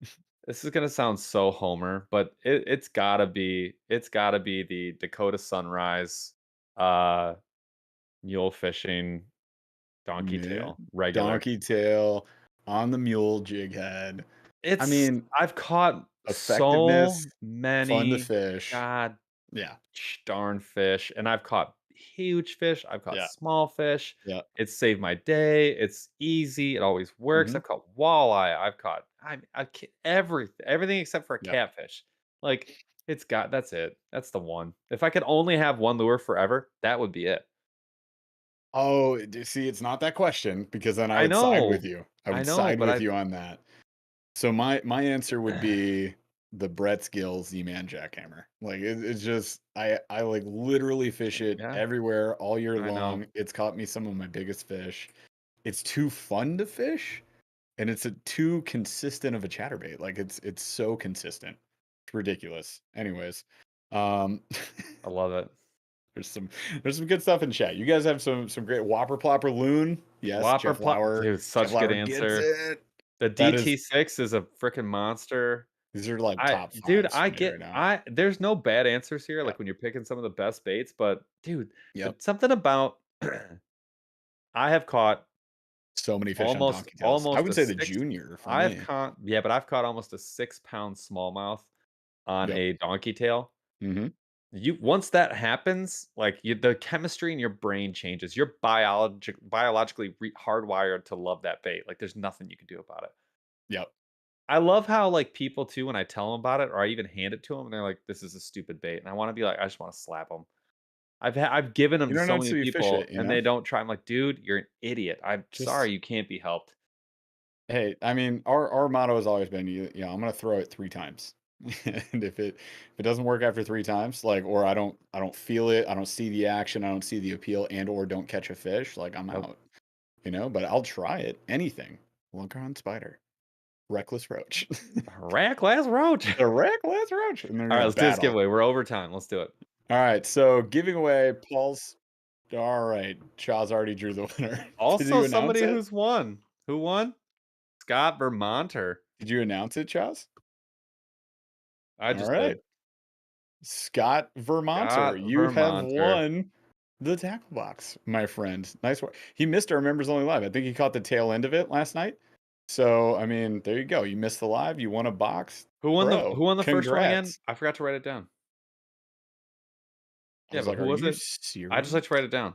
This is gonna sound so Homer, but it's gotta be. It's gotta be the Dakota Sunrise, uh, mule fishing donkey Yeah. tail regular. Donkey tail on the mule jig head. I It's mean, I've caught so effectiveness, fun to many fish. god Yeah. darn fish, and I've caught huge fish. I've caught Yeah. small fish. Yeah. It's saved my day. It's easy. It always works. Mhm. I've caught walleye. I've caught everything except for a Yeah. catfish. Like that's it. That's the one. If I could only have one lure forever, that would be it. Oh, see, it's not that question because then I I would side with know. you. I I would know, side but with you on that. So my answer would be the Brett Skills Z-Man jackhammer. Like it's just I like literally fish it yeah, everywhere all year I know. long. It's caught me some of my biggest fish. It's too fun to fish. and it's too consistent of a chatterbait. Like it's so consistent. It's ridiculous. Anyways, um, I love it. there's some good stuff in chat. You guys have some great Whopper Plopper Loon. Yes, Whopper Jeff Lauer. dude, Jeff such good Lauer gets answer. it. The That is DT6 is a freaking monster. these are like I top dude, fives I for me get right now. there's no bad answers here, Yep. like when you're picking some of the best baits, but dude, Yep. something about I have caught So many fish on donkey tails. I almost would a say the 6 junior for I've me. caught yeah, but I've caught almost a 6-pound smallmouth on Yep. a donkey tail. Mm-hmm. You once that happens, like the chemistry in your brain changes. You're biologically hardwired to love that bait. Like there's nothing you can do about it. Yep. I love how like people too when I tell them about it or I even hand it to them and they're like, "This is a stupid bait," and I want to be like, I just want to slap them. I've given them You to don't know so many until you fish people it, you and know? they don't try. I'm like, dude, you're an idiot. I'm Just sorry, you can't be helped. hey, I mean, our motto has always been, I'm gonna throw it 3 times, and if it doesn't work after 3 times, like, or I don't feel it, I don't see the action, I don't see the appeal, and or don't catch a fish, like I'm Nope. out, But I'll try it, anything. Lunker spider, reckless roach, Reckless roach. the reckless roach, and they're All right, gonna let's do this battle. giveaway. We're over time. Let's do it. All right, so giving away Paul's. All right, Chaz already drew the winner. Did Also, you announce somebody it? who's won. Who won? Scott Vermonter. Did you announce it, Chaz? I All just did. right. Scott Vermonter, Scott you have Vermonter. won the tackle box, my friend. Nice work. He missed our members only live. I think he caught the tail end of it last night. So, I mean, there you go. You missed the live. You won a box. Who won Bro, the first one again? congrats. I forgot to write it down. I Yeah, was but like, who are was you it? I just serious? like to write it down.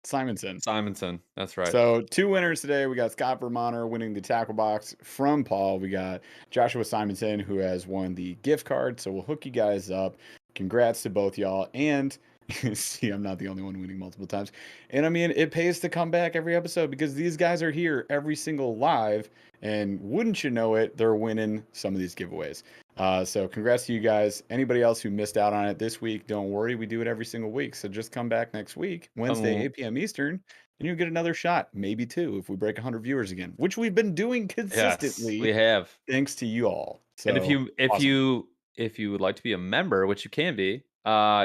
Simonson. Simonson. That's right. So 2 winners today. We got Scott Vermonter winning the tackle box from Paul. We got Joshua Simonson who has won the gift card. So we'll hook you guys up. Congrats to both y'all. And see, I'm not the only one winning multiple times. And I mean, it pays to come back every episode because these guys are here every single live. And wouldn't you know it, they're winning some of these giveaways. So congrats to you guys. Anybody else who missed out on it this week, don't worry. We do it every single week. So just come back next week, Wednesday, 8 p.m. Eastern, and you'll get another shot, maybe 2, if we break 100 viewers again, which we've been doing Yes, we consistently, have. thanks to you all. And So awesome. if you would like to be a member, which you can be,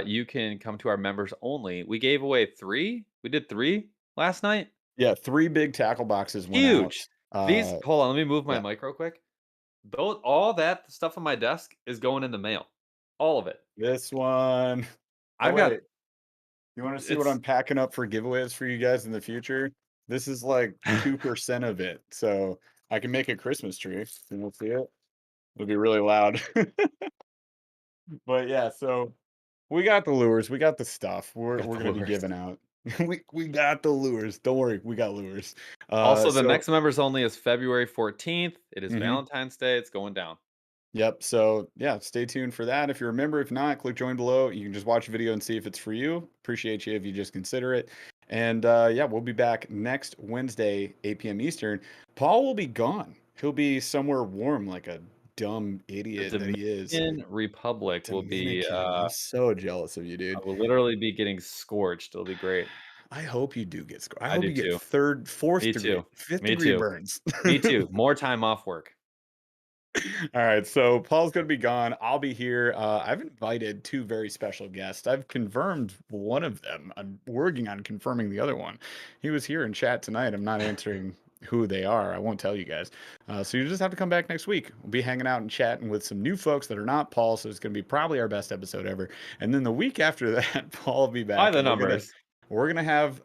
you can come to our members only. We gave away 3. We did 3 last night. Yeah, 3 big tackle boxes went out. Huge. These hold on, let me move my Yeah. mic real quick. All that stuff on my desk is going in the mail. All of it. This one. Oh, I've got wait. You want to see what it's I'm packing up for giveaways for you guys in the future? This is like 2% of it. So I can make a Christmas tree. And we'll see it. It'll be really loud. But yeah, so we got the lures, we got the stuff. We're got the gonna be lures. giving out. We got the lures. Don't worry, we got lures. Also, the So next members only is February 14th. It is mhm. Valentine's Day. It's going down. Yep. So yeah, stay tuned for that. If you're a member, if not, click join below. You can just watch a video and see if it's for you. Appreciate you if you just consider it. And yeah, we'll be back next Wednesday, 8 p.m. Eastern. Paul will be gone. He'll be somewhere warm like a dumb The idiot that he is. Dominican Republic will be Dominican. I'm so jealous of you, I dude. will literally be getting scorched. It'll be great. I hope you do get scored. I I hope do you get too. third, fourth Me degree, too. fifth Me degree too. burns. Me too. More time off work. All right, so Paul's going to be gone. I'll be here. I've invited 2 very special guests. I've confirmed one of them. I'm working on confirming the other one. He was here in chat tonight. I'm not answering who they are. I won't tell you guys. So you just have to come back next week. We'll be hanging out and chatting with some new folks that are not Paul, so it's going to be probably our best episode ever. And then the week after that, Paul will be back. By the and numbers. we're gonna have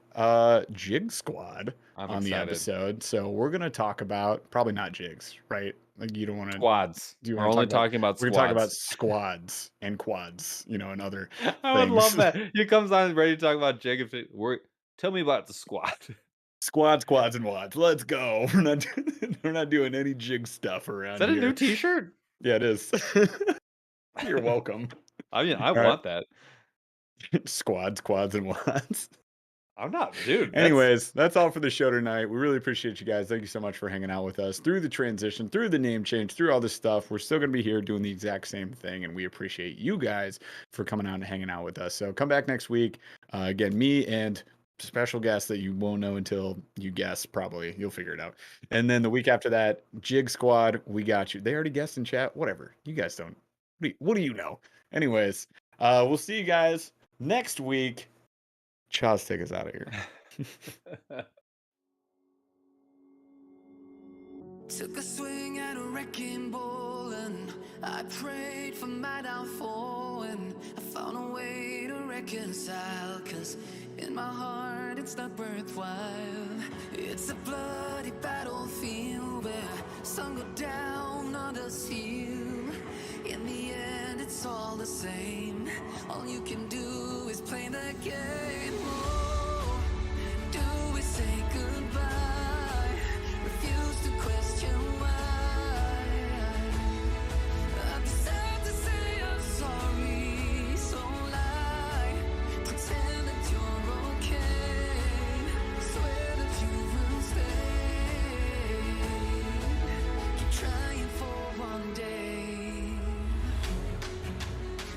Jig Squad I'm on the excited. episode. So we're gonna talk about probably not jigs, right? Like you don't want to. Squads. Do you We're want to only talk about? talking about We're gonna talk about squads. squads and quads, and other I would love things. that. He comes on ready to talk about Jacob. Tell me about the squad. Squads, quads, and wads. Let's go. We're not doing any jig stuff around Is that here. a new T-shirt? Yeah, it is. You're welcome. I mean, I All right. want that. Squads, quads, and wads. I'm not, dude. Anyways, that's all for the show tonight. We really appreciate you guys. Thank you so much for hanging out with us through the transition, through the name change, through all this stuff. We're still going to be here doing the exact same thing, and we appreciate you guys for coming out and hanging out with us. So come back next week. Again, me and special guest that you won't know until you guess. Probably you'll figure it out. And then the week after that, Jig Squad, we got you. They already guessed in chat. Whatever. You guys don't. What do you know? Anyways, we'll see you guys next week. Chaz, take us out of here. Took a swing at a wrecking ball and I prayed for my downfall, and I found a way to reconcile, 'cause in my heart it's not worthwhile. It's a bloody battlefield where some go down, others heal. In the end it's all the same. All you can do is play the game. Oh, do we say goodbye? Refuse to question why. I deserve to say I'm sorry, so lie. Pretend that you're okay. Swear that you will stay. Keep trying for one day.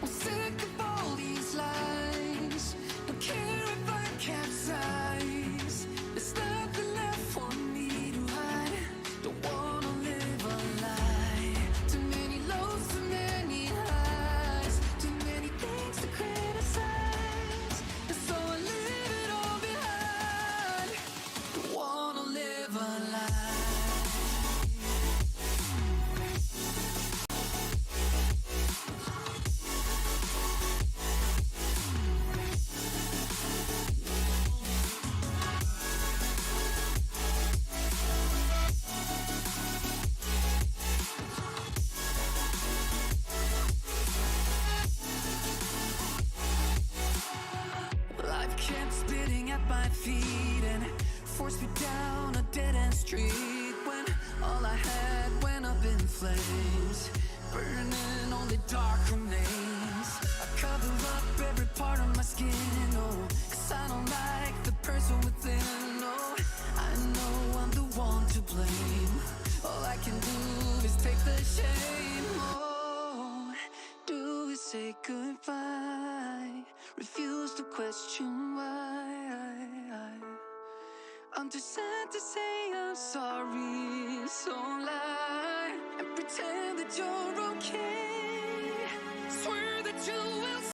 I'm sick of all these lies. Don't care if I capsize. There's nothing left for me to hide. Don't wanna live a lie. Too many lows, too many highs. Too many things to criticize. And so I leave it all behind. Don't wanna live a lie. Life kept spitting at my feet and forced me down a dead-end street, when all I had went up in flames, burning only dark remains. I cover up every part of my skin, oh, 'cause I don't like the person within. Oh, I know I'm the one to blame. All I can do is take the shame. Oh, do we say goodbye? Refuse to question why. I'm too sad to say I'm sorry, so lie and pretend that you're okay. Swear that you will